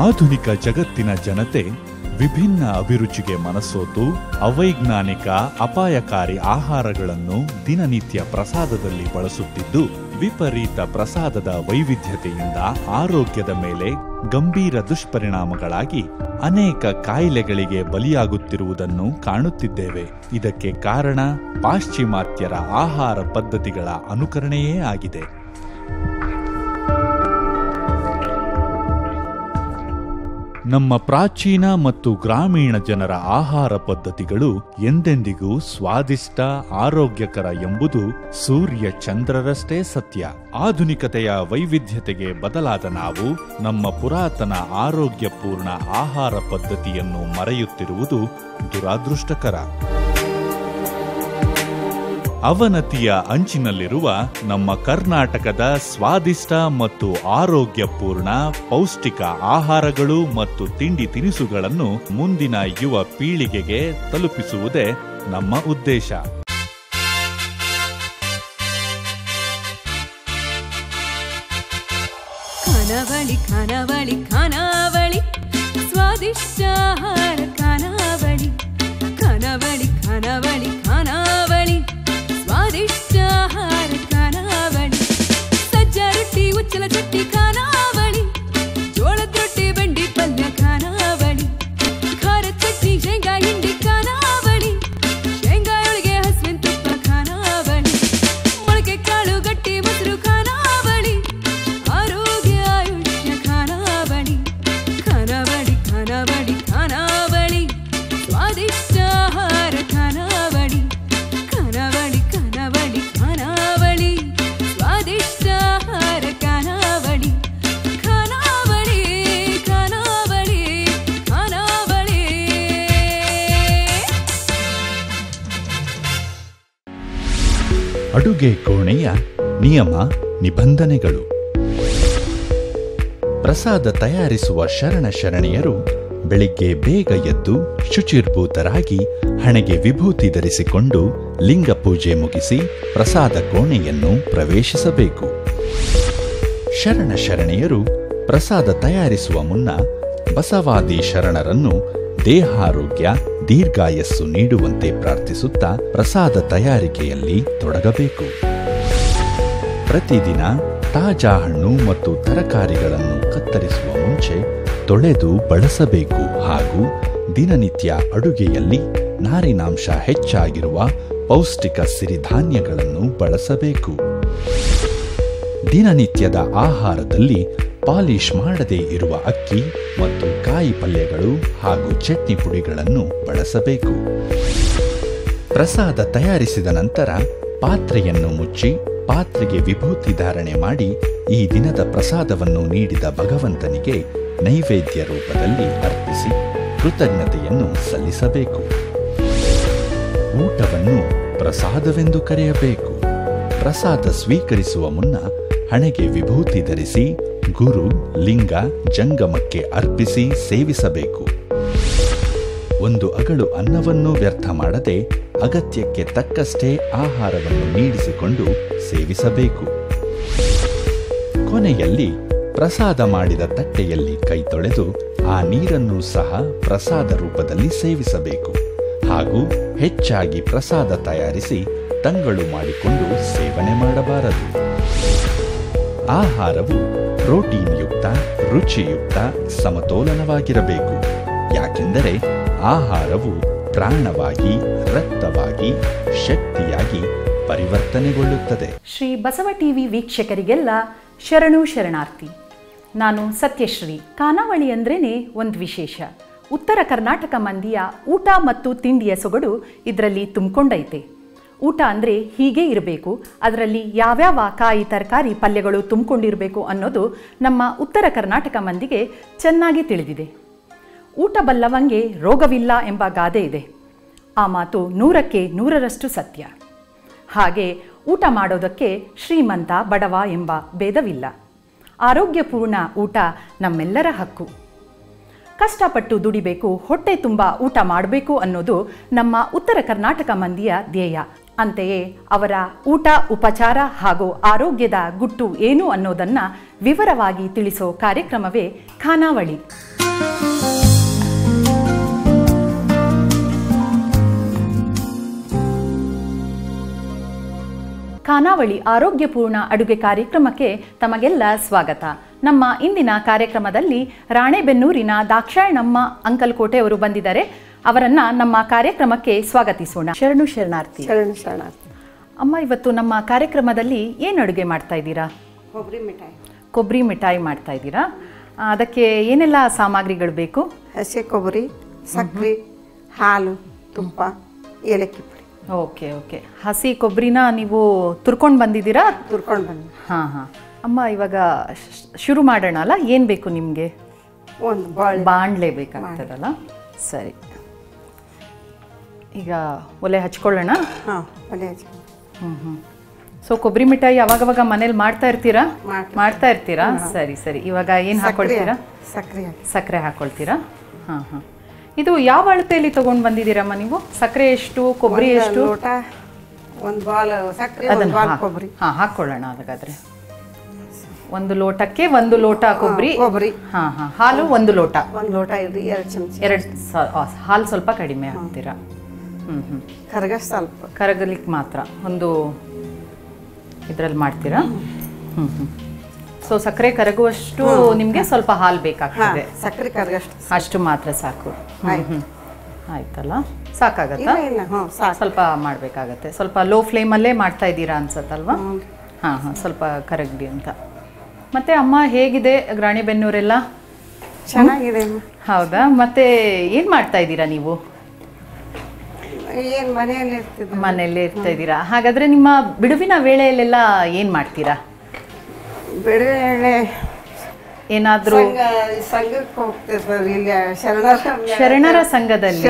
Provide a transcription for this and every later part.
ಆಧುನಿಕ ಜಗತ್ತಿನ ಜನತೆ ವಿಭಿನ್ನ ಅಭಿರುಚಿಗೆ ಮನಸೋತು ಅವೈಜ್ಞಾನಿಕ ಅಪಾಯಕಾರಿ ಆಹಾರಗಳನ್ನು ದಿನನಿತ್ಯ ಪ್ರಸಾದದಲ್ಲಿ ಬಳಸುತ್ತಿದ್ದು, ವಿಪರೀತ ಪ್ರಸಾದದ ವೈವಿಧ್ಯತೆಯಿಂದ ಆರೋಗ್ಯದ ಮೇಲೆ ಗಂಭೀರ ದುಷ್ಪರಿಣಾಮಗಳಾಗಿ ಅನೇಕ ಕಾಯಿಲೆಗಳಿಗೆ ಬಲಿಯಾಗುತ್ತಿರುವುದನ್ನು ಕಾಣುತ್ತಿದ್ದೇವೆ. ಇದಕ್ಕೆ ಕಾರಣ ಪಾಶ್ಚಿಮಾತ್ಯರ ಆಹಾರ ಪದ್ಧತಿಗಳ ಅನುಕರಣೆಯೇ ಆಗಿದೆ. ನಮ್ಮ ಪ್ರಾಚೀನ ಮತ್ತು ಗ್ರಾಮೀಣ ಜನರ ಆಹಾರ ಪದ್ಧತಿಗಳು ಎಂದೆಂದಿಗೂ ಸ್ವಾದಿಷ್ಟ, ಆರೋಗ್ಯಕರ ಎಂಬುದು ಸೂರ್ಯ ಚಂದ್ರರಷ್ಟೇ ಸತ್ಯ. ಆಧುನಿಕತೆಯ ವೈವಿಧ್ಯತೆಗೆ ಬದಲಾದ ನಾವು ನಮ್ಮ ಪುರಾತನ ಆರೋಗ್ಯಪೂರ್ಣ ಆಹಾರ ಪದ್ಧತಿಯನ್ನು ಮರೆಯುತ್ತಿರುವುದು ದುರಾದೃಷ್ಟಕರ. ಅವನತಿಯ ಅಂಚಿನಲ್ಲಿರುವ ನಮ್ಮ ಕರ್ನಾಟಕದ ಸ್ವಾದಿಷ್ಟ ಮತ್ತು ಆರೋಗ್ಯಪೂರ್ಣ ಪೌಷ್ಟಿಕ ಆಹಾರಗಳು ಮತ್ತು ತಿಂಡಿ ತಿನಿಸುಗಳನ್ನು ಮುಂದಿನ ಯುವ ಪೀಳಿಗೆಗೆ ತಲುಪಿಸುವುದೇ ನಮ್ಮ ಉದ್ದೇಶ. ಖಾನಾವಳಿ ಖಾನಾವಳಿ ಖಾನಾವಳಿ ಸ್ವಾದಿಷ್ಟ ಆಹಾರ ಖಾನಾವಳಿ ಖಾನಾವಳಿ ಖಾನಾವಳಿ ಖಾನಾವಳಿ ಸ್ವಾದಿಷ್ಟ ಆಹಾರ ಖಾನಾವಳಿ. ಸಜ್ಜ ರೊಟ್ಟಿ ಉಚ್ಚಲ ಚಟ್ನಿ ಖಾನಾವಳಿ, ಜೋಳದ ರೊಟ್ಟಿ ಬೆಂಡಿ ಪಲ್ಯ ಖಾನಾವಳಿ, ಖಾರ ಚಟ್ನಿ ಶೇಂಗಾ ಹಿಂಡಿ ಖಾನಾವಳಿ, ಶೇಂಗಾ ಒಳಗೆ ಹಸುವಿನ ತುಪ್ಪ ಖಾನಾವಳಿ, ಮೊಳಕೆ ಕಾಳು ಗಟ್ಟಿ ಮೊಸರು ಖಾನಾವಳಿ, ಆರೋಗ್ಯ ಆಯುಷ್ಯ ಖಾನಾವಳಿ ಖಾನಾವಳಿ ಖಾನಾವಳಿ ಖಾನಾವಳಿ ಸ್ವಾದಿಷ್ಟ ಆಹಾರ ಖಾನಾವಳಿ ಖಾನಾವಳಿ ಖಾನಾವಳಿ ಖಾನಾವಳಿ ಸ್ವಾದಿಷ್ಟ ಆಹಾರ ಖಾನಾವಳಿ ಖಾನಾವಳಿ ಖಾನಾವಳಿ ಖಾನಾವಳಿ. ಅಡುಗೆ ಕೋಣೆಯ ನಿಯಮ ನಿಬಂಧನೆಗಳು. ಪ್ರಸಾದ ತಯಾರಿಸುವ ಶರಣೆಯರು ಬೆಳಿಗ್ಗೆ ಬೇಗ ಎದ್ದು ಶುಚಿರ್ಭೂತರಾಗಿ ಹಣೆಗೆ ವಿಭೂತಿ ಧರಿಸಿಕೊಂಡು ಲಿಂಗ ಪೂಜೆ ಮುಗಿಸಿ ಪ್ರಸಾದ ಕೋಣೆಯನ್ನು ಪ್ರವೇಶಿಸಬೇಕು. ಶರಣೆಯರು ಪ್ರಸಾದ ತಯಾರಿಸುವ ಮುನ್ನ ಬಸವಾದಿ ಶರಣರನ್ನು ದೇಹಾರೋಗ್ಯ ದೀರ್ಘಾಯಸ್ಸು ನೀಡುವಂತೆ ಪ್ರಾರ್ಥಿಸುತ್ತಾ ಪ್ರಸಾದ ತಯಾರಿಕೆಯಲ್ಲಿ ತೊಡಗಬೇಕು. ಪ್ರತಿದಿನ ತಾಜಾ ಹಣ್ಣು ಮತ್ತು ತರಕಾರಿಗಳನ್ನು ಕತ್ತರಿಸುವ ಮುಂಚೆ ತೊಳೆದು ಬಳಸಬೇಕು ಹಾಗೂ ದಿನನಿತ್ಯ ಅಡುಗೆಯಲ್ಲಿ ನಾರಿನಾಂಶ ಹೆಚ್ಚಾಗಿರುವ ಪೌಷ್ಟಿಕ ಸಿರಿಧಾನ್ಯಗಳನ್ನು ಬಳಸಬೇಕು. ದಿನನಿತ್ಯದ ಆಹಾರದಲ್ಲಿ ಪಾಲಿಶ್ ಮಾಡದೇ ಇರುವ ಅಕ್ಕಿ ಮತ್ತು ಕಾಯಿ ಪಲ್ಯಗಳು ಹಾಗೂ ಚಟ್ನಿ ಪುಡಿಗಳನ್ನು ಬಳಸಬೇಕು. ಪ್ರಸಾದ ತಯಾರಿಸಿದ ನಂತರ ಪಾತ್ರೆಯನ್ನು ಮುಚ್ಚಿ ಪಾತ್ರೆಗೆ ವಿಭೂತಿ ಧಾರಣೆ ಮಾಡಿ ಈ ದಿನದ ಪ್ರಸಾದವನ್ನು ನೀಡಿದ ಭಗವಂತನಿಗೆ ನೈವೇದ್ಯ ರೂಪದಲ್ಲಿ ಅರ್ಪಿಸಿ ಕೃತಜ್ಞತೆಯನ್ನು ಸಲ್ಲಿಸಬೇಕು. ಊಟವನ್ನು ಪ್ರಸಾದವೆಂದು ಕರೆಯಬೇಕು. ಪ್ರಸಾದ ಸ್ವೀಕರಿಸುವ ಮುನ್ನ ಹಣೆಗೆ ವಿಭೂತಿ ಧರಿಸಿ ಗುರು ಲಿಂಗ ಜಂಗಮಕ್ಕೆ ಅರ್ಪಿಸಿ ಸೇವಿಸಬೇಕು. ಒಂದು ಅಗಳು ಅನ್ನವನ್ನು ವ್ಯರ್ಥ ಮಾಡದೆ ಅಗತ್ಯಕ್ಕೆ ತಕ್ಕಷ್ಟೇ ಆಹಾರವನ್ನು ನೀಡಿಸಿಕೊಂಡು ಸೇವಿಸಬೇಕು. ಕೊನೆಯಲ್ಲಿ ಪ್ರಸಾದ ಮಾಡಿದ ತಟ್ಟೆಯಲ್ಲಿ ಕೈ ತೊಳೆದು ಆ ನೀರನ್ನು ಸಹ ಪ್ರಸಾದ ರೂಪದಲ್ಲಿ ಸೇವಿಸಬೇಕು ಹಾಗೂ ಹೆಚ್ಚಾಗಿ ಪ್ರಸಾದ ತಯಾರಿಸಿ ತಂಗಳು ಮಾಡಿಕೊಂಡು ಸೇವನೆ ಮಾಡಬಾರದು. ಆಹಾರವು ಪ್ರೋಟೀನ್ ಯುಕ್ತ, ರುಚಿಯುಕ್ತ, ಸಮತೋಲನವಾಗಿರಬೇಕು. ಯಾಕೆಂದರೆ ಆಹಾರವು ಪ್ರಾಣವಾಗಿ, ರಕ್ತವಾಗಿ, ಶಕ್ತಿಯಾಗಿ ಪರಿವರ್ತನೆಗೊಳ್ಳುತ್ತದೆ. ಶ್ರೀ ಬಸವ ಟಿವಿ ವೀಕ್ಷಕರಿಗೆಲ್ಲ ಶರಣು ಶರಣಾರ್ಥಿ. ನಾನು ಸತ್ಯಶ್ರೀ. ಖಾನಾವಳಿ ಅಂದ್ರೇನೆ ಒಂದು ವಿಶೇಷ. ಉತ್ತರ ಕರ್ನಾಟಕ ಮಂದಿಯ ಊಟ ಮತ್ತು ತಿಂಡಿಯ ಸೊಗಡು ಇದರಲ್ಲಿ ತುಂಬಿಕೊಂಡೈತೆ. ಊಟ ಅಂದರೆ ಹೀಗೆ ಇರಬೇಕು, ಅದರಲ್ಲಿ ಯಾವ್ಯಾವ ಕಾಯಿ ತರಕಾರಿ ಪಲ್ಯಗಳು ತುಂಬಿಕೊಂಡಿರಬೇಕು ಅನ್ನೋದು ನಮ್ಮ ಉತ್ತರ ಕರ್ನಾಟಕ ಮಂದಿಗೆ ಚೆನ್ನಾಗಿ ತಿಳಿದಿದೆ. ಊಟ ಬಲ್ಲವಂಗೆ ರೋಗವಿಲ್ಲ ಎಂಬ ಗಾದೆ ಇದೆ. ಆ ಮಾತು 100ಕ್ಕೆ 100ರಷ್ಟು ಸತ್ಯ. ಹಾಗೆ ಊಟ ಮಾಡೋದಕ್ಕೆ ಶ್ರೀಮಂತ ಬಡವ ಎಂಬ ಭೇದವಿಲ್ಲ. ಆರೋಗ್ಯಪೂರ್ಣ ಊಟ ನಮ್ಮೆಲ್ಲರ ಹಕ್ಕು. ಕಷ್ಟಪಟ್ಟು ದುಡಿಬೇಕು, ಹೊಟ್ಟೆ ತುಂಬ ಊಟ ಮಾಡಬೇಕು ಅನ್ನೋದು ನಮ್ಮ ಉತ್ತರ ಕರ್ನಾಟಕ ಮಂದಿಯ ಧ್ಯೇಯ. ಅಂತೆಯೇ ಅವರ ಊಟ ಉಪಚಾರ ಹಾಗೂ ಆರೋಗ್ಯದ ಗುಟ್ಟು ಏನು ಅನ್ನೋದನ್ನು ವಿವರವಾಗಿ ತಿಳಿಸೋ ಕಾರ್ಯಕ್ರಮವೇ ಖಾನಾವಳಿ. ಖಾನಾವಳಿ ಆರೋಗ್ಯಪೂರ್ಣ ಅಡುಗೆ ಕಾರ್ಯಕ್ರಮಕ್ಕೆ ತಮಗೆಲ್ಲ ಸ್ವಾಗತ. ನಮ್ಮ ಇಂದಿನ ಕಾರ್ಯಕ್ರಮದಲ್ಲಿ ರಾಣೆಬೆನ್ನೂರಿನ ದಾಕ್ಷಾಯಣಮ್ಮ ಅಂಕಲ್ಕೋಟೆ ಅವರು ಬಂದಿದ್ದಾರೆ. ಅವರನ್ನು ನಮ್ಮ ಕಾರ್ಯಕ್ರಮಕ್ಕೆ ಸ್ವಾಗತಿಸೋಣ. ಶರಣು ಶರಣಾರ್ಥಿ. ಶರಣು ಶರಣಾರ್ಥಿ. ಅಮ್ಮ, ಇವತ್ತು ನಮ್ಮ ಕಾರ್ಯಕ್ರಮದಲ್ಲಿ ಏನು ಅಡುಗೆ ಮಾಡ್ತಾ ಇದ್ದೀರಾ? ಕೊಬ್ಬರಿ ಮಿಠಾಯಿ. ಕೊಬ್ಬರಿ ಮಿಠಾಯಿ ಮಾಡ್ತಾ ಇದ್ದೀರಾ. ಅದಕ್ಕೆ ಏನೆಲ್ಲ ಸಾಮಗ್ರಿಗಳು ಬೇಕು? ಹಸಿ ಕೊಬ್ಬರಿ, ಸಕ್ಕರೆ, ಹಾಲು, ತುಪ್ಪ, ಏಲಕ್ಕಿ ಪುಡಿ. Okay okay. ಹಸಿ ಕೊಬ್ಬರಿನ ನೀವು ತುರ್ಕೊಂಡು ಬಂದಿದ್ದೀರಾ? ತುರ್ಕೊಂಡು ಬನ್ನಿ. ಹಾಂ ಹಾಂ. ಅಮ್ಮ, ಇವಾಗ ಶುರು ಮಾಡೋಣ ಅಲ್ಲ? ಏನು ಬೇಕು ನಿಮಗೆ? ಒಂದು ಬಾಣಲೆ ಬೇಕಾಗ್ತದಲ್ಲ? ಸರಿ, ಈಗ ಒಲೆ ಹಚ್ಕೊಳ್ಳೋಣ. ಹಾಂ, ಒಲೆ ಹಚ್ಚಿ. ಸೊ ಕೊಬ್ಬರಿ ಮಿಠಾಯಿ ಅವಾಗವಾಗ ಮನೇಲಿ ಮಾಡ್ತಾ ಇರ್ತೀರಾ? ಮಾಡ್ತಾ ಇರ್ತೀರಾ? ಸರಿ ಸರಿ. ಇವಾಗ ಏನು ಹಾಕೊಳ್ತೀರಾ? ಸಕ್ಕರೆ ಹಾಕೊಳ್ತೀರಾ? ಹಾಂ ಹಾಂ. ಇದು ಯಾವ ಅಳತೆಯಲ್ಲಿ ತೊಗೊಂಡು ಬಂದಿದ್ದೀರಮ್ಮ ನೀವು? ಸಕ್ಕರೆ ಎಷ್ಟು, ಕೊಬ್ಬರಿ ಎಷ್ಟು? ಹಾಂ, ಹಾಕ್ಕೊಳ್ಳೋಣ. ಹಾಗಾದರೆ ಒಂದು ಲೋಟಕ್ಕೆ 1 ಲೋಟ ಕೊಬ್ಬರಿ. ಹಾಂ ಹಾಂ. ಹಾಲು 1 ಲೋಟ. 1 ಲೋಟ ಇಡ್ರಿ, 2 ಚಮಚ. 2 ಹಾಲು ಸ್ವಲ್ಪ ಕಡಿಮೆ ಹಾಕ್ತೀರಾ? ಸ್ವಲ್ಪ ಕರಗಲಿಕ್ಕೆ ಮಾತ್ರ ಒಂದು ಇದರಲ್ಲಿ ಮಾಡ್ತೀರಾ? ಸೊ ಸಕ್ಕರೆ ಕರಗುವಷ್ಟು ನಿಮಗೆ ಸ್ವಲ್ಪ ಹಾಲು ಬೇಕಾಗ್ತದೆ. ಸಕ್ಕರೆ ಕರಗಷ್ಟು ಅಷ್ಟು ಮಾತ್ರ ಸಾಕು. ಆಯ್ತಲ್ಲ? ಸಾಕಾಗತ್ತಾ? ಸ್ವಲ್ಪ ಮಾಡಬೇಕಾಗತ್ತೆ. ಸ್ವಲ್ಪ ಲೋ ಫ್ಲೇಮಲ್ಲೇ ಮಾಡ್ತಾ ಇದ್ದೀರಾ ಅನ್ಸತ್ತಲ್ವಾ? ಹಾಂ ಹಾಂ, ಸ್ವಲ್ಪ ಕರಗಲಿ ಅಂತ. ಮತ್ತೆ ಅಮ್ಮ, ಹೇಗಿದೆ ರಾಣೆಬೆನ್ನೂರೆಲ್ಲ? ಚೆನ್ನಾಗಿದೆ. ಹೌದಾ? ಮತ್ತೆ ಏನು ಮಾಡ್ತಾ ಇದ್ದೀರಾ ನೀವು? ಮನೆಯಲ್ಲೇ ಇರ್ತಾ ಇದ್ದೀರಾ. ಹಾಗಾದ್ರೆ ನಿಮ್ಮ ಬಿಡುವಿನ ವೇಳೆಯಲ್ಲೆಲ್ಲ ಏನು ಮಾಡ್ತೀರಾ? ಬಿಡುವೆ ಏನಾದರೂ ಸಂಘಕ್ಕೆ ಹೋಗ್ತಿರ್ತಾರೆ, ಇಲ್ಲಿ ಶರಣರ ಸಂಘದಲ್ಲಿ.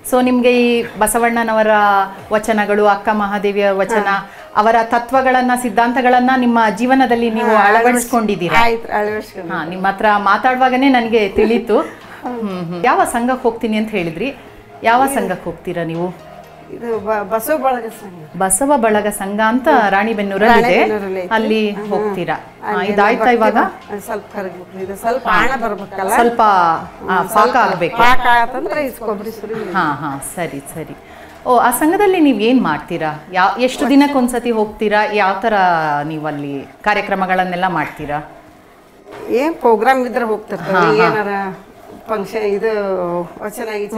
ಸೊ ನಿಮಗೆ ಈ ಬಸವಣ್ಣನವರ ವಚನಗಳು, ಅಕ್ಕ ಮಹಾದೇವಿಯ ವಚನ, ಅವರ ತತ್ವಗಳನ್ನ, ಸಿದ್ಧಾಂತಗಳನ್ನ ನಿಮ್ಮ ಜೀವನದಲ್ಲಿ ನೀವು ಅಳವಡಿಸ್ಕೊಂಡಿದ್ದೀರಾ? ಹಾ, ನಿಮ್ಮ ಹತ್ರ ಮಾತಾಡುವಾಗನೇ ನನಗೆ ತಿಳಿತು. ಯಾವ ಸಂಘಕ್ಕೆ ಹೋಗ್ತೀನಿ ಅಂತ ಹೇಳಿದ್ರಿ? ಯಾವ ಸಂಘಕ್ಕೆ ಹೋಗ್ತೀರಾ ನೀವು? ಇದು ಬಸವ ಬಳಗ ಸಂಘ. ಬಸವ ಬಳಗ ಸಂಘ ಅಂತ ರಾಣಿಬೆನ್ನೂರಲ್ಲಿ ಅಲ್ಲಿ ಹೋಗ್ತೀರಾ? ಇದಾಯ್ತಾ? ಇವಾಗ ಸ್ವಲ್ಪ ಕರಗಬೇಕು, ಇದು ಸ್ವಲ್ಪ ಆಣ ಬರ್ಬೇಕಲ್ಲ, ಸ್ವಲ್ಪ ಪಾಕ ಆಗ್ಬೇಕು. ಹಾ ಹಾ, ಸರಿ ಸರಿ. ಓ, ಆ ಸಂಘದಲ್ಲಿ ನೀವು ಏನು ಮಾಡ್ತೀರಾ? ಎಷ್ಟು ದಿನಕ್ಕೊಂದ್ಸತಿ ಹೋಗ್ತೀರಾ? ಯಾವ ಥರ ನೀವು ಅಲ್ಲಿ ಕಾರ್ಯಕ್ರಮಗಳನ್ನೆಲ್ಲ ಮಾಡ್ತೀರಾ? ಏನ್ ಪ್ರೋಗ್ರಾಮ್ ಇದ್ರೆ ಹೋಗ್ತಿರ್ತಾರೆ, ಏನಾರ ಫಂಕ್ಷನ್, ಇದು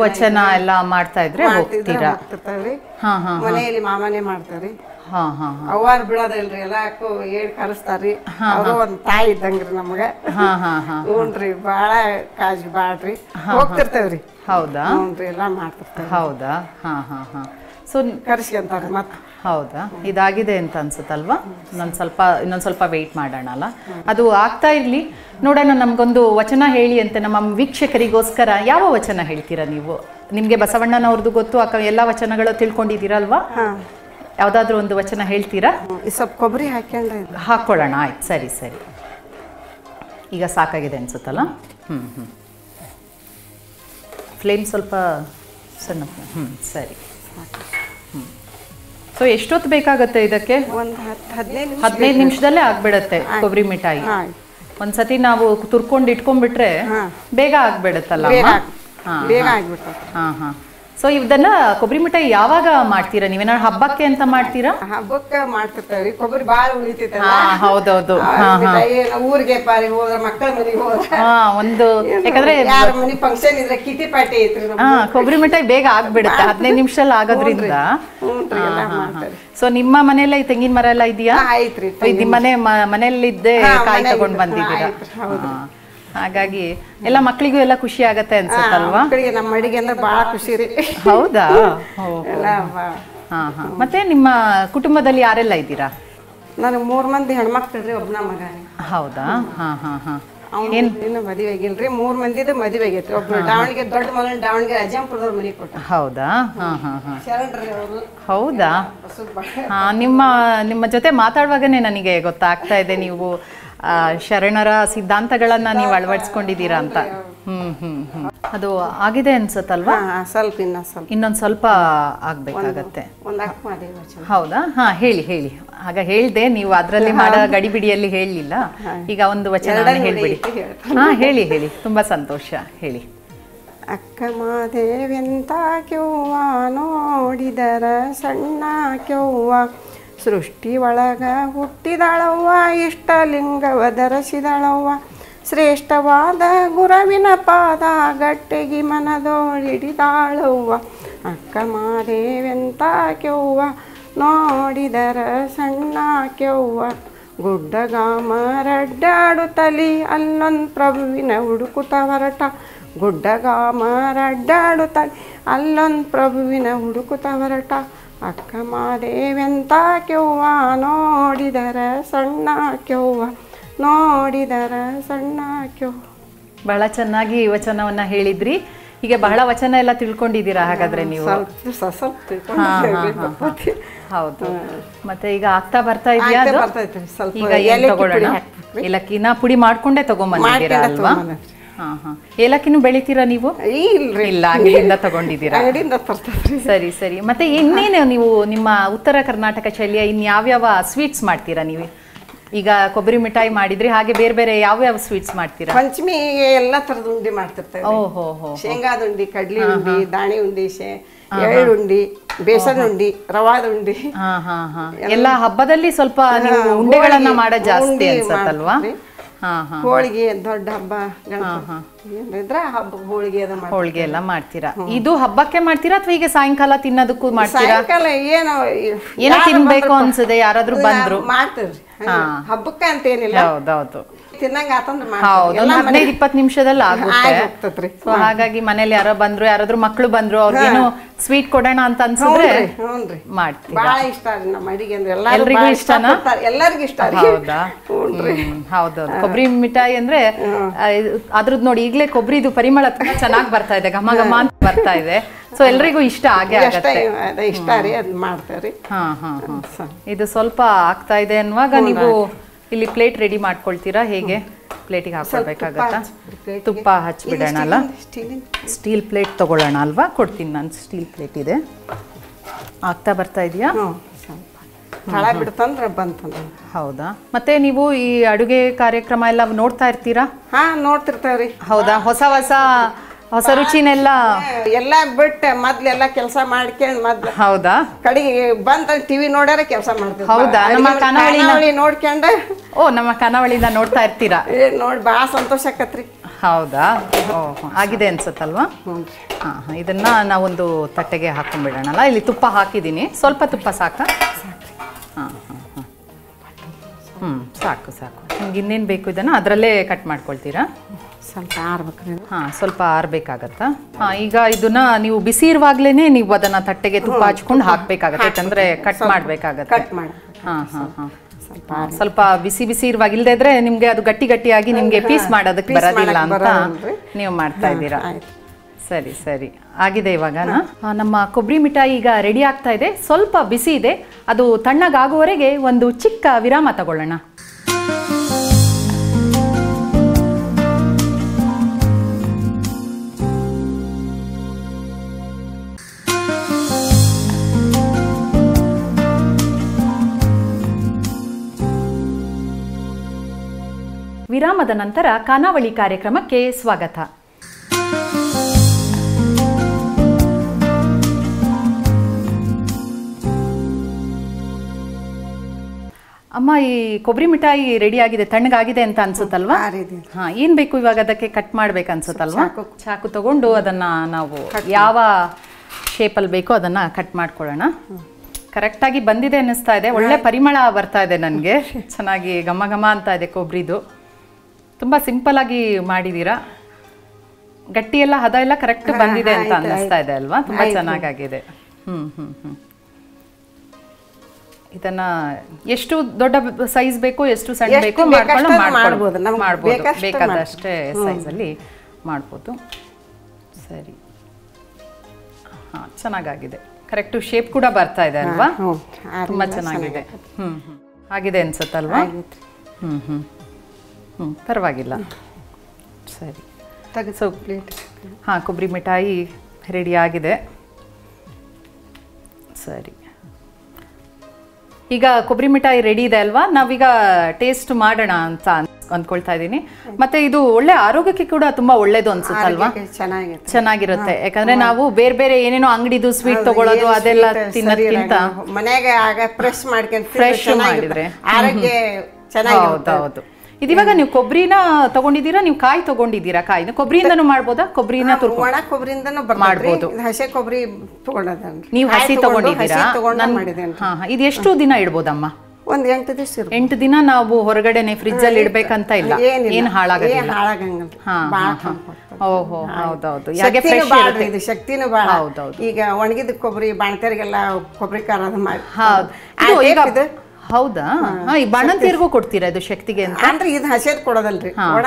ವಚನ ಎಲ್ಲ ಮಾಡ್ತಾ ಇದ್ರೆ ಹೋಗ್ತೀರಾ? ಮನೆಯಲ್ಲಿ ಮಾಮನೆ ಮಾಡ್ತಾರೆ. ಅವ್ವಾರ ಬಿಡೋದಿಲ್ರಿ, ಎಲ್ಲಾಕು ಹೇಳ್ ಕಲಿಸ್ತಾರ್ರಿ. ಅವರು ಒಂದ್ ತಾಯಿ ಇದ್ದಂಗ್ರಿ ನಮಗ. ಹ್ಞೂನ್ರಿ, ಬಾಳ ಕಾಜಿ ಬಾಳ್ರಿ, ಹೋಗ್ತಿರ್ತೇವ್ರಿ. ಹೌದಾ? ಹ್ಞೂನ್ರಿ, ಎಲ್ಲಾ ಮಾಡ್ತಿರ್ತೇವೆ. ಹೌದಾ? ಹಾ ಹಾ ಹಾ. ಸೊ ಕರ್ಸ್ಕೊಂತಾರೆ ಮತ್ತೆ. ಹೌದಾ? ಇದಾಗಿದೆ ಅಂತ ಅನ್ಸುತ್ತಲ್ವಾ? ಇನ್ನೊಂದು ಸ್ವಲ್ಪ ವೆಯ್ಟ್ ಮಾಡೋಣ ಅಲ್ಲ? ಅದು ಆಗ್ತಾ ಇರಲಿ, ನೋಡೋಣ. ನಮಗೊಂದು ವಚನ ಹೇಳಿ ಅಂತ ನಮ್ಮ ವೀಕ್ಷಕರಿಗೋಸ್ಕರ ಯಾವ ವಚನ ಹೇಳ್ತೀರಾ ನೀವು? ನಿಮಗೆ ಬಸವಣ್ಣನವ್ರದ್ದು ಗೊತ್ತು, ಎಲ್ಲ ವಚನಗಳು ತಿಳ್ಕೊಂಡಿದ್ದೀರಲ್ವಾ? ಯಾವುದಾದ್ರೂ ಒಂದು ವಚನ ಹೇಳ್ತೀರಾ? ಸ್ವಲ್ಪ ಕೊಬ್ಬರಿ ಹಾಕ್ಕೊಳ್ಳೋಣ. ಆಯ್ತು, ಸರಿ ಸರಿ. ಈಗ ಸಾಕಾಗಿದೆ ಅನ್ಸುತ್ತಲ್ಲ? ಫ್ಲೇಮ್ ಸ್ವಲ್ಪ ಸಣ್ಣ. ಸರಿ. ಸೊ ಎಷ್ಟೊತ್ತು ಬೇಕಾಗುತ್ತೆ ಇದಕ್ಕೆ? 15 ನಿಮಿಷದಲ್ಲೇ ಆಗ್ಬಿಡತ್ತೆ ಕೊಬ್ಬರಿ ಮಿಠಾಯಿ. ಒಂದ್ಸತಿ ನಾವು ತುರ್ಕೊಂಡು ಇಟ್ಕೊಂಡ್ಬಿಟ್ರೆ ಬೇಗ ಆಗ್ಬಿಡತ್ತಲ್ಲ? ಹಾ ಹಾ. ಸೊ ಇದನ್ನ ಕೊಬ್ಬರಿ ಮಿಠಾಯಿ ಯಾವಾಗ ಮಾಡ್ತೀರಾ? ನೀವೇನಾದ್ರು ಹಬ್ಬಕ್ಕೆ ಅಂತ ಮಾಡ್ತೀರಾ? ಹಬ್ಬಕ್ಕೆ ಮಾಡ್ತಿರ್ತಾವ್ರಿ. ಕೊಬ್ಬರಿ ಬಾಳ ಉಳಿತೈತಲ್ಲ. ಹೌದೌದು. ಊರಿಗೆ ಪಾರಿ ಹೋದ್ರ, ಮಕ್ಕಳ ಮನೆಗೆ ಹೋದ್ರ, ಒಂದು ಯಾಕಂದ್ರೆ ಯಾರ ಮನೆ ಫಂಕ್ಷನ್ ಇದ್ರೆ ಕಿಟಿ ಪಾಟಿ ಐತ್ರಿ. ಕೊಬ್ಬರಿ ಮಿಠಾಯಿ ಬೇಗ ಆಗ್ಬಿಡುತ್ತೆ, 15 ನಿಮಿಷದಲ್ಲಿ ಆಗೋದ್ರಿಂದ. ಸೊ ನಿಮ್ಮ ಮನೆಯಲ್ಲ ಈ ತೆಂಗಿನ ಮರ ಎಲ್ಲ ಇದೆಯಾ? ಐತ್ರಿ. ನಿಮ್ಮ ಮನೆಯಲ್ಲಿದ್ದೇ ಕಾಯಿ ತಗೊಂಡ್ ಬಂದಿದ್ದೀರಾ? ಹಾಗಾಗಿ ಎಲ್ಲ ಮಕ್ಕಳಿಗೂ ಎಲ್ಲ ಖುಷಿ ಆಗತ್ತೆ ಅನ್ಸುತ್ತಲ್ವಾ? ನಮ್ಮ ಅಡಿಗೆ ಅಂದ್ರೆ ಬಹಳ ಖುಷಿ ರೀ. ಹೌದಾ? ಹಾ ಹಾ. ಮತ್ತೆ ನಿಮ್ಮ ಕುಟುಂಬದಲ್ಲಿ ಯಾರೆಲ್ಲ ಇದ್ದೀರಾ? ನನಗೆ 3 ಮಂದಿ ಹೆಣ್ಮಕ್ಳು ರೀ, ಒಬ್ಬನ ಮಗ. ಹೌದಾ? ಹಾ ಹಾ ಹಾ. ಇನ್ನು ಮದುವೆ ಆಗಿಲ್ರಿ. 3 ಮಂದಿದು ಮದುವೆ ಆಗೈತಿ. ಒಬ್ರು ದಾವಣಗೆರೆ, ದೊಡ್ಡ ಮಗನ ದಾವಣಗೆರೆ ಅಜ್ಜಂಪುರದವ್ರ ಮನೆ ಕೊಟ್ಟ. ಹೌದಾ? ಹಾ ಹಾ ಹಾ. ಶರಣರಿ ಅವರು. ಹೌದಾ? ಹಾ, ನಿಮ್ಮ ಜೊತೆ ಮಾತಾಡುವಾಗನೇ ನನಗೆ ಗೊತ್ತಾಗ್ತಾ ಇದೆ ನೀವು ಶರಣರ ಸಿದ್ಧಾಂತಗಳನ್ನ ನೀವು ಅಳವಡಿಸ್ಕೊಂಡಿದ್ದೀರಾ ಅಂತ. ಅದು ಆಗಿದೆ ಅನ್ಸುತ್ತಲ್ವಾ? ಸ್ವಲ್ಪ ಇನ್ನೊಂದು ಸ್ವಲ್ಪ ಆಗ್ಬೇಕಾಗತ್ತೆ. ಹೌದಾ? ಹೇಳಿ. ಆಗ ಹೇಳ್ದೆ, ನೀವು ಅದರಲ್ಲಿ ಮಾಡೋ ಗಡಿಬಿಡಿಯಲ್ಲಿ ಹೇಳಲಿಲ್ಲ. ಈಗ ಒಂದು ವಚನ ಹೇಳ್ಬಿಡಿ. ಹೇಳಿ, ತುಂಬಾ ಸಂತೋಷ, ಹೇಳಿ. ಅಕ್ಕ ಮಾದೇವೆಂತ ಕ್ಯವ್ವ ನೋಡಿದರ ಸಣ್ಣ ಕ್ಯವ್ವ, ಸೃಷ್ಟಿ ಒಳಗ ಹುಟ್ಟಿದಳವ್ವ ಇಷ್ಟಲಿಂಗವ ಧರಿಸಿದಳವ್ವ, ಶ್ರೇಷ್ಠವಾದ ಗುರುವಿನ ಪಾದ ಗಟ್ಟೆಗಿ ಮನದೋಳಿಡಿದಾಳವ್ವ. ಅಕ್ಕ ಮಾದೇವೆಂತ ಕ್ಯವ್ವ ನೋಡಿದರ ಸಣ್ಣ ಕ್ಯವ್ವ, ಗುಡ್ಡಗಾಮರಡ್ಡಾಡುತ್ತಲಿ ಅಲ್ಲೊಂದು ಪ್ರಭುವಿನ ಹುಡುಕುತ್ತ ಹೊರಟ, ಗುಡ್ಡಗಾಮರಡ್ಡಾಡುತ್ತಲಿ ಅಲ್ಲೊಂದು ಪ್ರಭುವಿನ ಹುಡುಕುತ್ತ ಹೊರಟ, ಅಕ್ಕ ಮಾದೇವೆಂತ ಕ್ಯವ್ವ ನೋಡಿದರ ಸಣ್ಣ ಕ್ಯವ್ವ, ನೋಡಿದರ ಸಣ್ಣ ಕ್ಯವ್ವ. ಬಹಳ ಚೆನ್ನಾಗಿ ವಚನವನ್ನ ಹೇಳಿದ್ರಿ. ಹೀಗೆ ಬಹಳ ವಚನ ಎಲ್ಲ ತಿಳ್ಕೊಂಡಿದ್ದೀರಾ ಹಾಗಾದ್ರೆ ನೀವು? ಹೌದು. ಮತ್ತೆ ಈಗ ಆಗ್ತಾ ಬರ್ತಾ ಇದೆಯಾ? ಈಗ ಏನ್ ತಗೊಳ್ಳೋಣ? ಏಲಕ್ಕಿನ ಪುಡಿ ಮಾಡ್ಕೊಂಡೇ ತಗೊಂಡ್ಬಂದಿದ್ದೀರಾ ಅಲ್ವಾ? ಏಲಕ್ಕಿನೂ ಬೆಳಿತೀರಾ ನೀವು? ಇಲ್ಲ, ಅಂಗಡಿಯಿಂದ ತಗೊಂಡಿದ್ದೀರಾ? ಸರಿ. ಮತ್ತೆ ಇನ್ನೇನು ನೀವು ನಿಮ್ಮ ಉತ್ತರ ಕರ್ನಾಟಕ ಶೈಲಿಯ ಇನ್ಯಾವ್ಯಾವ ಸ್ವೀಟ್ಸ್ ಮಾಡ್ತೀರಾ ನೀವು? ಈಗ ಕೊಬ್ಬರಿ ಮಿಠಾಯಿ ಮಾಡಿದ್ರಿ, ಹಾಗೆ ಬೇರೆ ಬೇರೆ ಯಾವ್ಯಾವ ಸ್ವೀಟ್ಸ್ ಮಾಡ್ತೀರಾ? ಪಂಚಮಿಗೆ ಎಲ್ಲಾ ತರದ ಉಂಡಿ ಮಾಡ್ತಿರ್ತೇವೆ. ಶೇಂಗಾದ ಉಂಡಿ, ಕಡ್ಲಿ ಉಂಡಿ, ದಾಣಿ ಉಂಡಿ, ಎಳ್ಳು ಉಂಡಿ, ಬೇಸನ್ ಉಂಡಿ, ರವಾದ ಉಂಡಿ. ಎಲ್ಲ ಹಬ್ಬದಲ್ಲಿ ಸ್ವಲ್ಪ ನೀವು ಉಂಡೆಗಳನ್ನ ಮಾಡೋ ಜಾಸ್ತಿ ಅನ್ಸತ್ತಲ್ವಾ? ಹೋಳಿಗೆ ದೊಡ್ಡ ಹಬ್ಬ ಹಬ್ಬ ಹೋಳಿಗೆ ಎಲ್ಲ ಮಾಡ್ತೀರಾ? ಇದು ಹಬ್ಬಕ್ಕೆ ಮಾಡ್ತೀರಾ ಅಥವಾ ಈಗ ಸಾಯಂಕಾಲ ತಿನ್ನೋದಕ್ಕೂ ಮಾಡ್ತೀರಾ? ಏನೋ ತಿನ್ಬೇಕು ಅನ್ಸದೆ, ಯಾರಾದ್ರೂ ಬಂದ್ರು ಮಾಡ್ತೀವ್ರಿ. ಹಬ್ಬಕ್ಕೆ ಅಂತ ಏನಿಲ್ಲ. ಹೌದೌದು, ತಿನ್ನಂಗ ಹೌದು. ಒಂದು 15-20 ನಿಮಿಷದಲ್ಲಿ ಆಗುತ್ತೆ. ಸೊ ಹಾಗಾಗಿ ಮನೇಲಿ ಯಾರೋ ಬಂದ್ರು, ಯಾರಾದ್ರೂ ಮಕ್ಳು ಬಂದ್ರು, ಅವ್ರಿಗೇನು ಸ್ವೀಟ್ ಕೊಡೋಣ ಅಂತ ಅನ್ಸಿದ್ರೆ ಮಾಡ್ತೀವಿ. ಬಹಳ ಇಷ್ಟ ನಮ್ಮ ಅಡಿಗೆ ಅಂದ್ರೆ ಎಲ್ರಿಗೂ ಇಷ್ಟನಾ? ಎಲ್ಲರಿಗೂ ಇಷ್ಟ. ಹೌದಾ? ಹೌದೌದು. ಕೊಬ್ಬರಿ ಮಿಠಾಯಿ ಅಂದ್ರೆ ಅದ್ರದ್ದು ನೋಡಿ, ಈಗಲೇ ಕೊಬ್ಬರಿದು ಪರಿಮಳ ತುಂಬಾ ಚೆನ್ನಾಗಿ ಬರ್ತಾ ಇದೆ, ಘಮ ಘಮ ಅಂತ ಬರ್ತಾ ಇದೆ. ಸೊ ಎಲ್ರಿಗೂ ಇಷ್ಟ ಆಗೇ ಆಗುತ್ತೆ. ಇಷ್ಟ ರೀ, ಅದ್ ಮಾಡ್ತೇವ್ರಿ. ಇದು ಸ್ವಲ್ಪ ಆಗ್ತಾ ಇದೆ ಅನ್ನುವಾಗ ನೀವು ಇಲ್ಲಿ ಪ್ಲೇಟ್ ರೆಡಿ ಮಾಡ್ಕೊಳ್ತೀರಾ? ಹೇಗೆ ಪ್ಲೇಟಿಗೆ ಹಾಕೊಳ್ಬೇಕಾಗತ್ತಾ? ತುಪ್ಪ ಹಚ್ಬಿಡೋಣ ಅಲ್ಲ? ಸ್ಟೀಲ್ ಪ್ಲೇಟ್ ತಗೊಳ್ಳೋಣ ಅಲ್ವಾ? ಕೊಡ್ತೀನಿ ನಾನು. ಸ್ಟೀಲ್ ಪ್ಲೇಟ್ ಇದೆ. ಆಗ್ತಾ ಬರ್ತಾ ಇದೆಯಾ? ಹೌದಾ? ಮತ್ತೆ ನೀವು ಈ ಅಡುಗೆ ಕಾರ್ಯಕ್ರಮ ಎಲ್ಲ ನೋಡ್ತಾ ಇರ್ತೀರಾ? ನೋಡ್ತಿರ್ತೇವ್ರಿ. ಹೌದಾ? ಹೊಸ ರುಚಿನೆಲ್ಲ ಎಲ್ಲ ಬಿಟ್ಟು ಮೊದ್ಲೆಲ್ಲ ಕೆಲಸ ಮಾಡ್ಕೊಂಡು ಮೊದ್ಲು. ಹೌದಾ? ಕಡೆಗೆ ಬಂದ ಟಿವಿ ನೋಡ್ಯಾರ ಕೆಲಸ ಮಾಡ್ತೀವಿ. ಹೌದಾ? ನಮ್ಮ ಖಾನಾವಳಿ ನೋಡ್ಕೊಂಡ ನಮ್ಮ ಖಾನಾವಳಿನ ನೋಡ್ತಾ ಇರ್ತೀರಾ? ನೋಡಿ ಬಹಳ ಸಂತೋಷ ಆಕತ್ರಿ. ಹೌದಾ? ಆಗಿದೆ ಅನ್ಸತ್ತಲ್ವಾ? ಇದನ್ನ ನಾವೊಂದು ತಟ್ಟೆಗೆ ಹಾಕೊಂಡ್ಬಿಡೋಣಲ್ಲ. ಇಲ್ಲಿ ತುಪ್ಪ ಹಾಕಿದ್ದೀನಿ, ಸ್ವಲ್ಪ ತುಪ್ಪ ಸಾಕಾ? ಸಾಕು. ನಿಮ್ಗೆ ಇನ್ನೇನು ಬೇಕು ಇದನ್ನ ಅದರಲ್ಲೇ ಕಟ್ ಮಾಡ್ಕೊಳ್ತೀರಾ? ಸ್ವಲ್ಪ ಆರ್ಬೇಕ್ರಿ. ಸ್ವಲ್ಪ ಆರ್ಬೇಕಾಗತ್ತಾ? ಈಗ ಇದನ್ನ ನೀವು ಬಿಸಿ ಇರುವಾಗ್ಲೇ ನೀವು ಅದನ್ನ ತಟ್ಟೆಗೆ ತುಪ್ಪ ಹಚ್ಕೊಂಡು ಹಾಕ್ಬೇಕಾಗತ್ತೆ, ಯಾಕಂದ್ರೆ ಕಟ್ ಮಾಡ್ಬೇಕಾಗತ್ತೆ. ಸ್ವಲ್ಪ ಬಿಸಿ ಇರುವಾಗ, ಇಲ್ಲದೆ ಇದ್ರೆ ನಿಮ್ಗೆ ಅದು ಗಟ್ಟಿಯಾಗಿ ನಿಮ್ಗೆ ಪೀಸ್ ಮಾಡೋದಕ್ಕೆ ಬರೋದಿಲ್ಲ ಅಂತ ನೀವು ಮಾಡ್ತಾ ಇದ್ದೀರಾ. ಸರಿ. ಆಗಿದೆ ಇವಾಗ. ನಮ್ಮ ಕೊಬ್ಬರಿ ಮಿಠಾಯಿ ಈಗ ರೆಡಿ ಆಗ್ತಾ ಇದೆ. ಸ್ವಲ್ಪ ಬಿಸಿ ಇದೆ, ಅದು ತಣ್ಣಗಾಗುವವರೆಗೆ ಒಂದು ಚಿಕ್ಕ ವಿರಾಮ ತಗೊಳ್ಳೋಣ. ವಿರಾಮದ ನಂತರ ಖಾನಾವಳಿ ಕಾರ್ಯಕ್ರಮಕ್ಕೆ ಸ್ವಾಗತ. ಅಮ್ಮ, ಈ ಕೊಬ್ಬರಿ ಮಿಠಾಯಿ ರೆಡಿ ಆಗಿದೆ, ತಣ್ಣಗಾಗಿದೆ ಅಂತ ಅನ್ಸುತ್ತಲ್ವಾ? ಏನ್ ಬೇಕು ಇವಾಗ? ಅದಕ್ಕೆ ಕಟ್ ಮಾಡ್ಬೇಕು ಅನ್ಸುತ್ತಲ್ವಾ? ಚಾಕು ತಗೊಂಡು ಅದನ್ನ ನಾವು ಯಾವ ಶೇಪಲ್ಲಿ ಬೇಕೋ ಅದನ್ನ ಕಟ್ ಮಾಡ್ಕೊಳ್ಳೋಣ. ಕರೆಕ್ಟಾಗಿ ಬಂದಿದೆ ಅನ್ನಿಸ್ತಾ ಇದೆ. ಒಳ್ಳೆ ಪರಿಮಳ ಬರ್ತಾ ಇದೆ ನನಗೆ, ಚೆನ್ನಾಗಿ ಘಮ ಘಮ ಅಂತ ಇದೆ ಕೊಬ್ಬರಿದು. ತುಂಬ ಸಿಂಪಲ್ ಆಗಿ ಮಾಡಿದ್ದೀರಾ. ಗಟ್ಟಿ ಎಲ್ಲ ಹದ ಎಲ್ಲ ಕರೆಕ್ಟ್ ಬಂದಿದೆ ಅಂತ ಅನ್ನಿಸ್ತಾ ಇದೆ ಅಲ್ವಾ? ತುಂಬ ಚೆನ್ನಾಗಾಗಿದೆ. ಇದನ್ನ ಎಷ್ಟು ದೊಡ್ಡ ಸೈಜ್ ಬೇಕು, ಎಷ್ಟು ಸಣ್ಣ ಬೇಕು ಮಾಡ್ಬೋದು, ಬೇಕಾದಷ್ಟೇ ಸೈಜಲ್ಲಿ ಮಾಡ್ಬೋದು. ಸರಿ, ಚೆನ್ನಾಗಾಗಿದೆ. ಕರೆಕ್ಟು ಶೇಪ್ ಕೂಡ ಬರ್ತಾ ಇದೆ ಅಲ್ವಾ? ತುಂಬ ಚೆನ್ನಾಗಿದೆ. ಆಗಿದೆ ಅನ್ಸುತ್ತಲ್ವಾ? ಪರವಾಗಿಲ್ಲ. ಸರಿ, ಸೊ ಹಾಂ, ಕೊಬ್ಬರಿ ಮಿಠಾಯಿ ರೆಡಿ ಆಗಿದೆ. ಸರಿ, ಈಗ ಕೊಬ್ಬರಿ ಮಿಠಾಯಿ ರೆಡಿ ಇದೆ ಅಲ್ವಾ, ನಾವೀಗ ಟೇಸ್ಟ್ ಮಾಡೋಣ ಅಂತ ಅಂದ್ಕೊಳ್ತಾ ಇದ್ದೀನಿ. ಮತ್ತೆ ಇದು ಒಳ್ಳೆ ಆರೋಗ್ಯಕ್ಕೆ ಕೂಡ ತುಂಬಾ ಒಳ್ಳೇದು ಅನ್ಸುತ್ತಲ್ವಾ? ಚೆನ್ನಾಗಿರುತ್ತೆ. ಯಾಕಂದ್ರೆ ನಾವು ಬೇರೆ ಬೇರೆ ಏನೇನೋ ಅಂಗಡಿದು ಸ್ವೀಟ್ ತಗೊಳ್ಳೋದು ಅದೆಲ್ಲ ತಿನ್ನೋದಕ್ಕಿಂತ ಮನೆಗೆ ಫ್ರೆಶ್ ಮಾಡಿದ್ರೆ ಆರೋಗ್ಯ ಚೆನ್ನಾಗಿರುತ್ತೆ. ಹೌದು. ಇದಿವಾಗ ನೀವು ಕೊಬ್ಬರಿನ ತಗೊಂಡಿದ್ದೀರಾ, ನೀವು ಕಾಯಿ ತಗೊಂಡಿದ್ದೀರಾ? ಕಾಯಿನ ಕೊಬ್ಬರಿಯಿಂದನೂ ಮಾಡ್ಬೋದಾ? ಕೊಬ್ಬರಿನ ಒಣ ಕೊಬ್ಬರಿಯಿಂದನೂ ಮಾಡ್ಬೋದು. ಹಸಿ ಕೊಬ್ಬರಿ ತಗೊಂಡದನ್ರಿ. ನೀವು ಹಸಿ ತಗೊಂಡಿದ್ದೀರಾ? ಇದು ಎಷ್ಟು ದಿನ ಇಡ್ಬೋದಮ್ಮ? ಒಂದು 8 ದಿವಸ. 8 ದಿನ ನಾವು ಹೊರಗಡೆನೆ ಫ್ರಿಜ್ ಅಲ್ಲಿ ಇಡ್ಬೇಕಂತ ಇಲ್ಲ, ಏನು ಹಾಳಾಗಲ್ಲ. ಓಹೋ, ಹೌದೌದು. ಶಕ್ತಿನೂ ಬಾಳ. ಈಗ ಒಣಗಿದ ಕೊಬ್ಬರಿ ಬಾಣಂತಿಯರಿಗೆಲ್ಲ ಕೊಬ್ಬರಿ ಖಾರ ಮಾಡಿ. ಹೌದಾ? ಈ ಬಾಣಂತಿಯರಿಗೂ ಕೊಡ್ತೀರಾ ಇದು ಶಕ್ತಿಗೆ ಅಂತ? ಅಂದ್ರೆ ಇದು ಹಸಿದ್ ಕೊಡೋದಲ್ರಿ, ಒಣ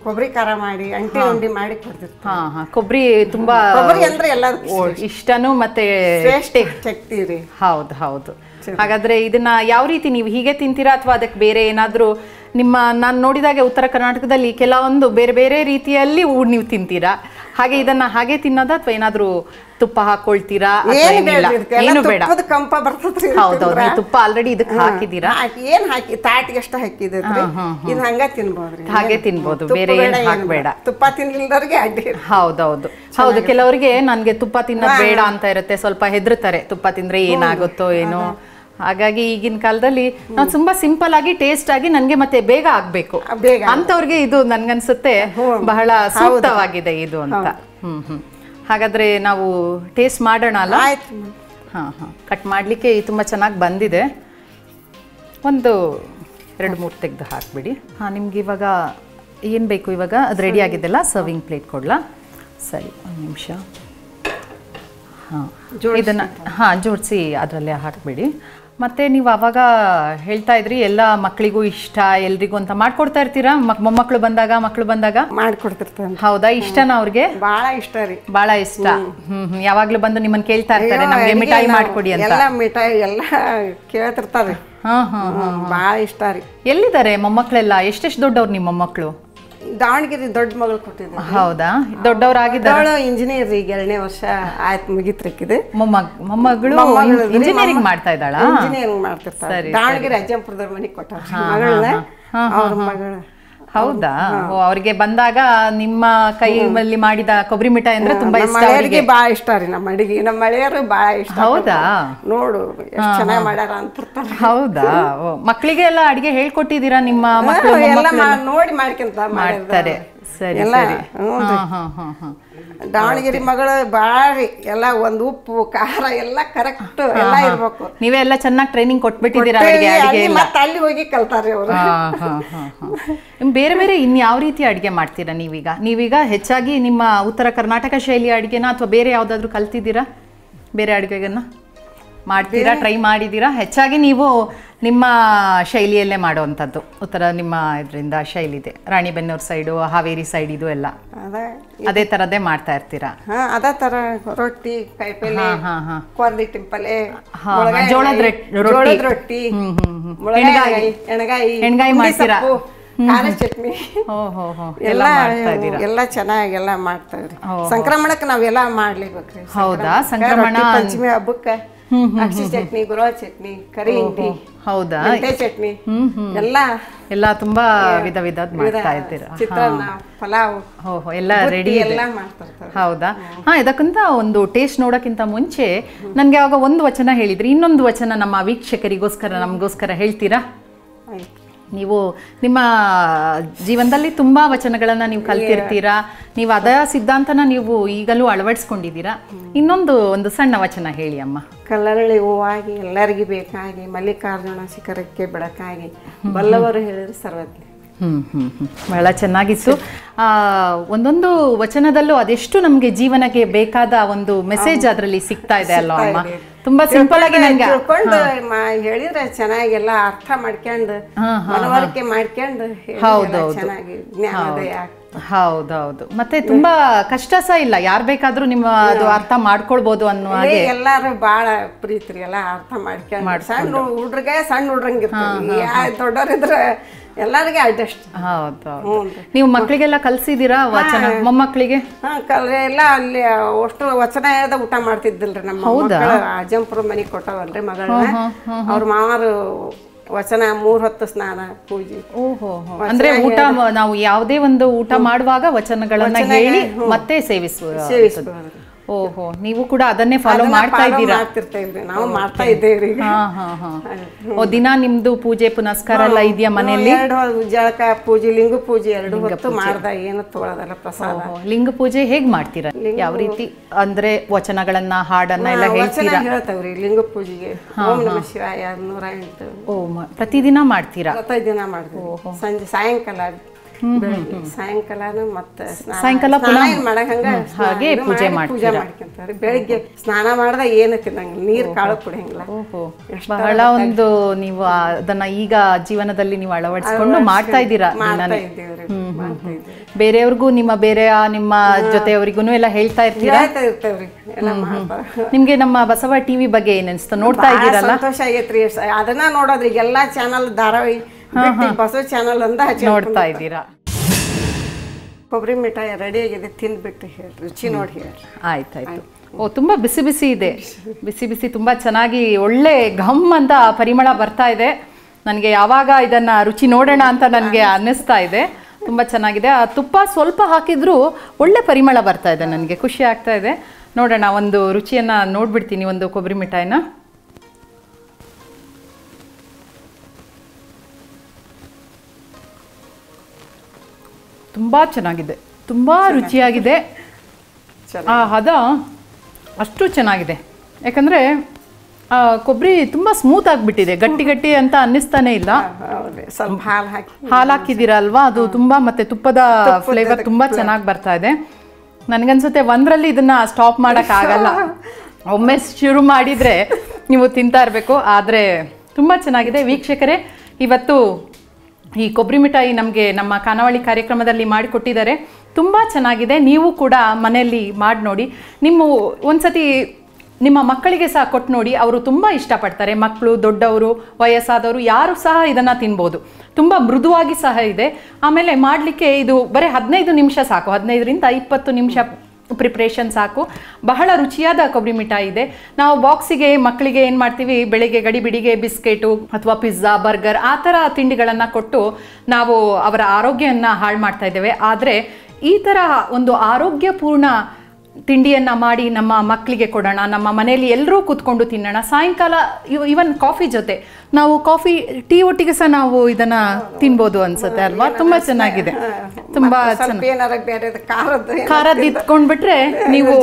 ಕೊಬ್ಬರಿ ಖಾರ ಮಾಡಿ ಅಂಟಿ ಉಂಡಿ ಮಾಡಿ ಕೊಡ್ತಿರ್ತೀವಿ. ಕೊಬ್ಬರಿ ತುಂಬಾ ಕೊಬ್ಬರಿ ಅಂದ್ರೆ ಎಲ್ಲರಿಗೂ ಇಷ್ಟನೂ ಮತ್ತೆ ಶಕ್ತಿ ರೀ. ಹೌದು. ಹಾಗಾದ್ರೆ ಇದನ್ನ ಯಾವ ರೀತಿ ನೀವು ಹೀಗೆ ತಿಂತೀರಾ ಅಥವಾ ಅದಕ್ಕೆ ಬೇರೆ ಏನಾದ್ರೂ ನಾನು ನೋಡಿದಾಗೆ ಉತ್ತರ ಕರ್ನಾಟಕದಲ್ಲಿ ಕೆಲವೊಂದು ಬೇರೆ ಬೇರೆ ರೀತಿಯಲ್ಲಿ ನೀವು ತಿಂತೀರಾ, ಹಾಗೆ ಇದನ್ನ ಹಾಗೆ ತಿನ್ನೋದಾ ಅಥವಾ ಏನಾದ್ರೂ ತುಪ್ಪ ಹಾಕೊಳ್ತೀರಾ? ಏನು ಬೇಡ, ಕಂಪ ಬರ್ತದ್ರಿ. ಹೌದೌದು, ನೀವು ತುಪ್ಪ ಆಲ್ರೆಡಿ ಇದಕ್ಕೆ ಹಾಕಿದೀರಾ. ಏನ್ ಹಾಕಿ ತಾಟಿಗೆ ಎಷ್ಟು ಹಾಕಿದ್ರಿ, ಇದು ಹಂಗ ತಿನ್ಬೋದ್ರಿ. ಹಾಗೆ ತಿನ್ಬೋದು, ಬೇರೆ ಏನು ಹಾಕ್ಬೇಡ. ತುಪ್ಪ ತಿನ್ಲಿಲ್ದವ್ರಿಗೆ ಅಡ್ಡಿ. ಹೌದು, ಕೆಲವರಿಗೆ ನನ್ಗೆ ತುಪ್ಪ ತಿನ್ನೋದು ಬೇಡ ಅಂತ ಇರುತ್ತೆ, ಸ್ವಲ್ಪ ಹೆದರ್ತಾರೆ ತುಪ್ಪ ತಿಂದ್ರೆ ಏನಾಗುತ್ತೋ ಏನೋ. ಹಾಗಾಗಿ ಈಗಿನ ಕಾಲದಲ್ಲಿ ನಾವು ತುಂಬಾ ಸಿಂಪಲ್ ಆಗಿ ಟೇಸ್ಟ್ ಆಗಿ ನನ್ಗೆ ಮತ್ತೆ ಬೇಗ ಆಗ್ಬೇಕು ಅಂತವ್ರಿಗೆ ಇದು ನನ್ಗನ್ಸುತ್ತೆ ಬಹಳ ಸೂಕ್ತವಾಗಿದೆ ಇದು ಅಂತ. ಹಾಗಾದ್ರೆ ನಾವು ಟೇಸ್ಟ್ ಮಾಡೋಣ ಅಲ್ಲ? ಕಟ್ ಮಾಡ್ಲಿಕ್ಕೆ ತುಂಬಾ ಚೆನ್ನಾಗಿ ಬಂದಿದೆ. ಒಂದು 2-3 ತೆಗೆದು ಹಾಕ್ಬಿಡಿ. ನಿಮ್ಗೆ ಇವಾಗ ಏನು ಬೇಕು? ಇವಾಗ ಅದು ರೆಡಿ ಆಗಿದೆಲ್ಲ, ಸರ್ವಿಂಗ್ ಪ್ಲೇಟ್ ಕೊಡ್ಲಾ? ಸರಿ, ಒಂದು ನಿಮಿಷ. ಇದನ್ನ ಜೋಡಿಸಿ ಅದರಲ್ಲೇ ಹಾಕ್ಬಿಡಿ. ಮತ್ತೆ ನೀವು ಅವಾಗ ಹೇಳ್ತಾ ಇದ್ರಿ ಎಲ್ಲ ಮಕ್ಕಳಿಗೂ ಇಷ್ಟ ಎಲ್ರಿಗೂ ಅಂತ ಮಾಡ್ಕೊಡ್ತಾ ಇರ್ತೀರಾ? ಮೊಮ್ಮಕ್ಕಳು ಬಂದಾಗ ಮಾಡ್ಕೊಡ್ತಿರ್ತಾರೆ. ಹೌದಾ? ಇಷ್ಟನಾ ಅವ್ರಿಗೆ? ಬಹಳ ಇಷ್ಟ ರೀ. ಬಹಳ ಇಷ್ಟ. ಯಾವಾಗ್ಲೂ ಬಂದು ನಿಮ್ಮನ್ನ ಕೇಳ್ತಾ ಇರ್ತಾರೆ, ನಮ್ಗೆ ಮಿಠಾಯಿ ಮಾಡ್ಕೊಡಿ ಅಂತ. ಎಲ್ಲ ಮಿಠಾಯಿ ಎಲ್ಲ ಕೇಳ್ತಿರ್ತಾರೆ. ಬಹಳ ಇಷ್ಟ ರೀ. ಎಲ್ಲಿದ್ದಾರೆ ಮೊಮ್ಮಕ್ಕಳೆಲ್ಲ? ಎಷ್ಟೆಷ್ಟು ದೊಡ್ಡವ್ರು ನಿಮ್ಮ ಮೊಮ್ಮಕ್ಕಳು? ದಾವಣಗೆರೆ ದೊಡ್ಡ ಮಗಳು ಕೊಟ್ಟಿದ್ದೆ. ಹೌದಾ? ದೊಡ್ಡವರಾಗಿದ್ದಾಳೆ. ಇಂಜಿನಿಯರ್ ಈಗ 2ನೇ ವರ್ಷ ಆಯ್ತು, ಮುಗಿತ್ರಿಕ್ಕಿದೆ. ಮೊಮ್ಮಗಳು ಇಂಜಿನಿಯರಿಂಗ್ ಮಾಡ್ತಾ ಇದ್ದಾಳ? ಇಂಜಿನಿಯರಿಂಗ್ ಮಾಡ್ತಿರ್ತಾಳೆ. ದಾವಣಗೆರೆ ಅಜ್ಜಂಪುರದವ್ರ ಮನೆಗೆ ಕೊಟ್ಟ ಮಗಳನ್ನ, ಅವ್ರ ಮಗಳು. ಹೌದಾ? ಅವ್ರಿಗೆ ಬಂದಾಗ ನಿಮ್ಮ ಕೈಯಲ್ಲಿ ಮಾಡಿದ ಕೊಬ್ಬರಿ ಮಿಠಾಯಿ ಅಂದ್ರೆ ತುಂಬಾ ಇಷ್ಟ. ಅವರಿಗೆ ಬಹಳ ಇಷ್ಟ ರೀ. ನಮ್ಮ ಅಡಿಗೆ ನಮ್ಮ ಮಳೆಯರು ಬಹಳ ಇಷ್ಟ. ಹೌದಾ? ನೋಡು ಎಷ್ಟು ಚೆನ್ನಾಗಿ ಮಾಡ್ಯಾರ ಅಂತಿರ್ತಾರೆ. ಹೌದಾ? ಮಕ್ಕಳಿಗೆ ಎಲ್ಲ ಅಡಿಗೆ ಹೇಳ್ಕೊಟ್ಟಿದ್ದೀರಾ? ನಿಮ್ಮ ಮಕ್ಕಳು ಎಲ್ಲ ನೋಡಿ ಮಾಡ್ಕೊಂತ ಮಾಡ್ತಾರೆ. ಸರಿ ಸರಿ. ದಾವಣಗೆರೆ ಮಗಳು ಬಾರಿ ಎಲ್ಲ ಒಂದು ಉಪ್ಪು ಖಾರ ಎಲ್ಲ ಕರೆಕ್ಟ್ ಎಲ್ಲ ಇರ್ಬೇಕು. ನೀವೇ ಎಲ್ಲ ಚೆನ್ನಾಗಿ ಟ್ರೈನಿಂಗ್ ಕೊಟ್ಬಿಟ್ಟಿದ್ದೀರಾ? ಮತ್ತೆ ಅಲ್ಲಿ ಹೋಗಿ ಕಲ್ತಾರೆ ಅವರು. ಬೇರೆ ಬೇರೆ ಇನ್ಯಾವ ರೀತಿ ಅಡಿಗೆ ಮಾಡ್ತೀರಾ ನೀವೀಗ ಹೆಚ್ಚಾಗಿ ನಿಮ್ಮ ಉತ್ತರ ಕರ್ನಾಟಕ ಶೈಲಿಯ ಅಡಿಗೆನ ಅಥವಾ ಬೇರೆ ಯಾವ್ದಾದ್ರು ಕಲ್ತಿದ್ದೀರಾ? ಬೇರೆ ಅಡಿಗೆಗನ್ನ ಮಾಡ್ತೀರಾ? ಟ್ರೈ ಮಾಡಿದ್ದೀರಾ? ಹೆಚ್ಚಾಗಿ ನೀವು ನಿಮ್ಮ ಶೈಲಿಯಲ್ಲೇ ಮಾಡುವಂಥದ್ದು ಉತ್ತರ ನಿಮ್ಮ ಇದರಿಂದ ಶೈಲಿ ಇದೆ. ರಾಣಿಬೆನ್ನೂರು ಸೈಡು, ಹಾವೇರಿ ಸೈಡ್ ಇದು ಎಲ್ಲ ಅದೇ ಥರದ್ದೇ ಮಾಡ್ತಾ ಇರ್ತೀರಾ? ಅದೇ ಥರ ರೊಟ್ಟಿ, ಕಾಯಿಪಲ್ಲೆ, ಕೊರ್ದಿ ಟಿಂಪಲ್ಲೆ, ಜೋಳದ ರೊಟ್ಟಿ, ಎಣ್ಗಾಯಿ ಮಾಡ್ತೀರಾ? ಖಾರ ಚಟ್ನಿ ಎಲ್ಲ ಚೆನ್ನಾಗಿ ಎಲ್ಲ ಮಾಡ್ತಾ ಇದ್ರಿ. ಸಂಕ್ರಮಣಕ್ಕೆ ನಾವೆಲ್ಲ ಮಾಡ್ಲೇಬೇಕ್ರಿ. ಹೌದಾ? ಸಂಕ್ರಮಣ ಪಂಚಮಿ ಹಬ್ಬಕ್ಕೆ ಅಕ್ಷಿ ಚಟ್ನಿ, ಗುರುವ ಚಟ್ನಿ, ಕರಿ ಹಿಂಡಿ, ಹೌದಾ, ಚಟ್ನಿ ಎಲ್ಲ ತುಂಬಾ ವಿಧ ಮಾಡ್ತಾ ಇರ್ತೀರಾ? ಚಿತ್ರಾನ್ನ, ಪಲಾವ್ ಎಲ್ಲ ರೆಡಿ ಎಲ್ಲ ಮಾಡ್ತಾರೆ. ಹೌದಾ? ಇದಕ್ಕಿಂತ ಒಂದು ಟೇಸ್ಟ್ ನೋಡೋಕ್ಕಿಂತ ಮುಂಚೆ ನನ್ಗೆ ಆವಾಗ ಒಂದು ವಚನ ಹೇಳಿದ್ರಿ, ಇನ್ನೊಂದು ವಚನ ನಮ್ಮ ವೀಕ್ಷಕರಿಗೋಸ್ಕರ ನಮಗೋಸ್ಕರ ಹೇಳ್ತೀರಾ? ನೀವು ನಿಮ್ಮ ಜೀವನದಲ್ಲಿ ತುಂಬಾ ವಚನಗಳನ್ನ ನೀವು ಕಲ್ತಿರ್ತೀರಾ, ನೀವು ಅದ ಸಿದ್ಧಾಂತನ ನೀವು ಈಗಲೂ ಅಳವಡಿಸ್ಕೊಂಡಿದ್ದೀರಾ. ಒಂದು ಸಣ್ಣ ವಚನ ಹೇಳಿ ಅಮ್ಮ. ಕಲ್ಲರಳಿ ಹೂವಾಗಿ ಎಲ್ಲರಿಗೂ ಬೇಕಾಗಿ, ಮಲ್ಲಿಕಾರ್ಜುನ ಶಿಖರಕ್ಕೆ ಬೆಳಕಾಗಿ, ಬಲ್ಲವರು ಹೇಳಿದ್ರು ಸರ್ವಜ್ಞ. ಬಹಳ ಚೆನ್ನಾಗಿತ್ತು. ಒಂದೊಂದು ವಚನದಲ್ಲೂ ಅದೆಷ್ಟು ನಮ್ಗೆ ಜೀವನಕ್ಕೆ ಬೇಕಾದ ಒಂದು ಮೆಸೇಜ್ ಅದರಲ್ಲಿ ಸಿಗ್ತಾ ಇದೆ ಅಲ್ವಾ ಅಮ್ಮ? ತುಂಬಾ ಸಿಂಪಲ್ ಆಗಿ ನಂಗೆ ಹೇಳಿದ್ರೆ ಚೆನ್ನಾಗೆಲ್ಲ ಅರ್ಥ ಮಾಡ್ಕೊಂಡು ಮನವರಿಕೆ ಮಾಡ್ಕೊಂಡು ಹೌದೌದು. ಮತ್ತೆ ತುಂಬಾ ಕಷ್ಟ ಸಹ ಇಲ್ಲ, ಯಾರ್ ಬೇಕಾದ್ರೂ ನಿಮ್ಮ ಅದು ಅರ್ಥ ಮಾಡ್ಕೊಳ್ಬಹುದು ಅನ್ನೋ ಹಾಗೆ ಎಲ್ಲಾರು ಬಾಳ ಪ್ರೀತಿ ಎಲ್ಲ ಅರ್ಥ ಮಾಡ್ಕೊಂಡು. ಸಣ್ಣ ಹುಡ್ರಂಗಿರ್ತಾರೆ, ದೊಡ್ಡವ್ರಿದ್ರೆ ಎಲ್ಲರಿಗೆ ಅಡ್ಜಸ್ಟ್. ಹೌದು. ನೀವು ಮಕ್ಕಳಿಗೆಲ್ಲ ಕಲ್ಸಿದ್ದೀರಾ ವಚನ? ಮೊಮ್ಮಕ್ಕಳಿಗೆ ಎಲ್ಲ ಅಲ್ಲಿ ಅಷ್ಟು ವಚನದ ಊಟ ಮಾಡ್ತಿದ್ದಿಲ್ರಿ ನಮ್ಮ ಮಕ್ಕಳು. ಅಜ್ಜಂಪುರ ಮನೆಗೆ ಕೊಟ್ಟವಲ್ರಿ ಮಗಳನ್ನ, ಅವ್ರ ಮಾವರು ವಚನ 3 ಹೊತ್ತು ಸ್ನಾನ ಪೂಜೆ. ಅಂದ್ರೆ ಊಟ ನಾವು ಯಾವುದೇ ಒಂದು ಊಟ ಮಾಡುವಾಗ ವಚನಗಳನ್ನ ಹೇಳಿ ಮತ್ತೆ ಸೇವಿಸುವ. ಓಹೋ, ನೀವು ಕೂಡ ಅದನ್ನೇ ಫಾಲೋ ಮಾಡ್ತಾ ಇದ್ದೀರಾ? ನಾವು ಮಾಡ್ತಾ ಇದ್ದೇವ್ರಿ. ದಿನ ನಿಮ್ದು ಪೂಜೆ ಪುನಸ್ಕಾರ ಎಲ್ಲ ಇದೆಯಾ ಮನೆಯಲ್ಲಿ? 2 ಜಳಕ ಪೂಜೆ, ಲಿಂಗ ಪೂಜೆ 2 ಹೊತ್ತು ಮಾಡ್ದ, ಏನು ತಗೊಳ್ಳೋದಲ್ಲ ಪ್ರಸಾದ. ಲಿಂಗ ಪೂಜೆ ಹೇಗ್ ಮಾಡ್ತೀರಾ? ಯಾವ ರೀತಿ ಅಂದ್ರೆ ವಚನಗಳನ್ನ ಹಾಡನ್ನ ಎಲ್ಲ ಹೇಳ್ತೀರಾ? ಹೇಳ್ತಾವ್ರಿ ಲಿಂಗ ಪೂಜೆಗೆ. ಓಂ ನಮಃ ಶಿವಾಯ 108. ಪ್ರತಿದಿನ ಮಾಡ್ತೀರಾ? ಪ್ರತಿದಿನ ಮಾಡ್ತೀವಿ. ಸಂಜೆ ಸಾಯಂಕಾಲ ಸಾಯಂಕಾಲನು ಮತ್ತೆ ಸಾಯಂಕಾಲ ಹಾಗೆ ಪೂಜೆ ಮಾಡ್ಕೊಂತಾರೆ. ಬೆಳಿಗ್ಗೆ ಸ್ನಾನ ಮಾಡ್ದ ಏನು ತಿನ್ನಂಗಿಲ್ಲ, ನೀರ್ ಕಾಳು ಕುಡಿಯಂಗಿಲ್ಲ. ಬಹಳ ಒಂದು ನೀವು ಅದನ್ನ ಈಗ ಜೀವನದಲ್ಲಿ ನೀವು ಅಳವಡಿಸಿಕೊಂಡು ಮಾಡ್ತಾ ಇದ್ದೀರಾ. ಬೇರೆಯವ್ರಿಗೂ ನಿಮ್ಮ ಜೊತೆಯವರಿಗೂ ಎಲ್ಲ ಹೇಳ್ತಾ ಇರ್ತೀರಾ? ನಿಮ್ಗೆ ನಮ್ಮ ಬಸವ ಟಿವಿ ಬಗ್ಗೆ ಏನ್ ಅನ್ಸ್ತು? ನೋಡ್ತಾ ಇದ್ದೀರಲ್ಲ? ಸಂತೋಷ ಆಗೈತ್ರಿ. ಅದನ್ನ ನೋಡೋದ್ರಿ ಎಲ್ಲಾ ಚಾನಲ್ ಧಾರಾವಾಹಿ ಬಸವ ಚಾನಲ್ ಅಂತ ನೋಡ್ತಾ ಇದ್ದೀರಾ. ಕೊಬ್ಬರಿ ಮಿಠಾಯಿ ರೆಡಿ ಆಗಿದೆ, ತಿಂದ್ಬಿಟ್ಟು ಹೇಳ್ರಿ, ರುಚಿ ನೋಡಿ ಹೇಳ್ರಿ. ಆಯ್ತಾಯ್ತು. ತುಂಬಾ ಬಿಸಿ ಬಿಸಿ ಇದೆ, ಬಿಸಿ ಬಿಸಿ ತುಂಬಾ ಚೆನ್ನಾಗಿ ಒಳ್ಳೆ ಘಮ್ ಅಂತ ಪರಿಮಳ ಬರ್ತಾ ಇದೆ. ನನಗೆ ಯಾವಾಗ ಇದನ್ನ ರುಚಿ ನೋಡೋಣ ಅಂತ ನನಗೆ ಅನ್ನಿಸ್ತಾ ಇದೆ. ತುಂಬಾ ಚೆನ್ನಾಗಿದೆ. ಆ ತುಪ್ಪ ಸ್ವಲ್ಪ ಹಾಕಿದ್ರು ಒಳ್ಳೆ ಪರಿಮಳ ಬರ್ತಾ ಇದೆ, ನನಗೆ ಖುಷಿ ಆಗ್ತಾ ಇದೆ. ನೋಡೋಣ, ಒಂದು ರುಚಿಯನ್ನ ನೋಡ್ಬಿಡ್ತೀನಿ ಒಂದು ಕೊಬ್ಬರಿ ಮಿಠಾಯಿನ. ತುಂಬ ಚೆನ್ನಾಗಿದೆ, ತುಂಬ ರುಚಿಯಾಗಿದೆ. ಆ ಹದ ಅಷ್ಟು ಚೆನ್ನಾಗಿದೆ. ಯಾಕಂದರೆ ಕೊಬ್ಬರಿ ತುಂಬ ಸ್ಮೂತ್ ಆಗಿಬಿಟ್ಟಿದೆ, ಗಟ್ಟಿ ಗಟ್ಟಿ ಅಂತ ಅನ್ನಿಸ್ತಾನೆ ಇಲ್ಲ. ಸ್ವಲ್ಪ ಹಾಲು ಹಾಕಿದ್ದೀರಾ ಅಲ್ವಾ, ಅದು ತುಂಬ ಮತ್ತು ತುಪ್ಪದ ಫ್ಲೇವರ್ ತುಂಬ ಚೆನ್ನಾಗಿ ಬರ್ತಾ ಇದೆ. ನನಗನ್ಸುತ್ತೆ ಒಂದರಲ್ಲಿ ಇದನ್ನು ಸ್ಟಾಪ್ ಮಾಡೋಕ್ಕಾಗಲ್ಲ. ಒಮ್ಮೆ ಶುರು ಮಾಡಿದರೆ ನೀವು ತಿಂತಾ ಇರಬೇಕು. ಆದರೆ ತುಂಬ ಚೆನ್ನಾಗಿದೆ. ವೀಕ್ಷಕರೇ, ಇವತ್ತು ಈ ಕೊಬ್ಬರಿ ಮಿಠಾಯಿ ನಮಗೆ ನಮ್ಮ ಖಾನಾವಳಿ ಕಾರ್ಯಕ್ರಮದಲ್ಲಿ ಮಾಡಿಕೊಟ್ಟಿದ್ದಾರೆ. ತುಂಬ ಚೆನ್ನಾಗಿದೆ. ನೀವು ಕೂಡ ಮನೆಯಲ್ಲಿ ಮಾಡಿ ನೋಡಿ. ಒಂದ್ಸತಿ ನಿಮ್ಮ ಮಕ್ಕಳಿಗೆ ಸಹ ಕೊಟ್ಟು ನೋಡಿ, ಅವರು ತುಂಬ ಇಷ್ಟಪಡ್ತಾರೆ. ಮಕ್ಕಳು, ದೊಡ್ಡವರು, ವಯಸ್ಸಾದವರು ಯಾರು ಸಹ ಇದನ್ನು ತಿನ್ಬೋದು. ತುಂಬ ಮೃದುವಾಗಿ ಸಹ ಇದೆ. ಆಮೇಲೆ ಮಾಡಲಿಕ್ಕೆ ಇದು ಬರೀ 15 ನಿಮಿಷ ಸಾಕು, 15ರಿಂದ 20 ನಿಮಿಷ ಪ್ರಿಪ್ರೇಷನ್ ಸಾಕು. ಬಹಳ ರುಚಿಯಾದ ಕೊಬ್ಬರಿ ಮಿಠಾಯಿ ಇದೆ. ನಾವು ಬಾಕ್ಸಿಗೆ ಮಕ್ಕಳಿಗೆ ಏನು ಮಾಡ್ತೀವಿ, ಬೆಳಿಗ್ಗೆ ಗಡಿಬಿಡಿಗೆ ಬಿಸ್ಕೆಟು ಅಥವಾ ಪಿಜ್ಜಾ, ಬರ್ಗರ್ ಆ ಥರ ತಿಂಡಿಗಳನ್ನು ಕೊಟ್ಟು ನಾವು ಅವರ ಆರೋಗ್ಯವನ್ನು ಹಾಳು ಮಾಡ್ತಾ ಇದ್ದೇವೆ. ಆದರೆ ಈ ಥರ ಒಂದು ಆರೋಗ್ಯಪೂರ್ಣ ತಿಂಡಿಯನ್ನು ಮಾಡಿ ನಮ್ಮ ಮಕ್ಕಳಿಗೆ ಕೊಡೋಣ. ನಮ್ಮ ಮನೆಯಲ್ಲಿ ಎಲ್ಲರೂ ಕೂತ್ಕೊಂಡು ತಿನ್ನೋಣ. ಸಾಯಂಕಾಲ ಇವನ್ ಕಾಫಿ ಜೊತೆ ನಾವು ಟೀ ಒಟ್ಟಿಗೆ ಸಹ ನಾವು ಇದನ್ನ ತಿನ್ಬೋದು ಅನ್ಸುತ್ತೆ ಅಲ್ವಾ? ತುಂಬಾ ಚೆನ್ನಾಗಿದೆ. ತುಂಬಾ ಖಾರದ್ದು ಇಟ್ಕೊಂಡ್ಬಿಟ್ರೆ ನೀವು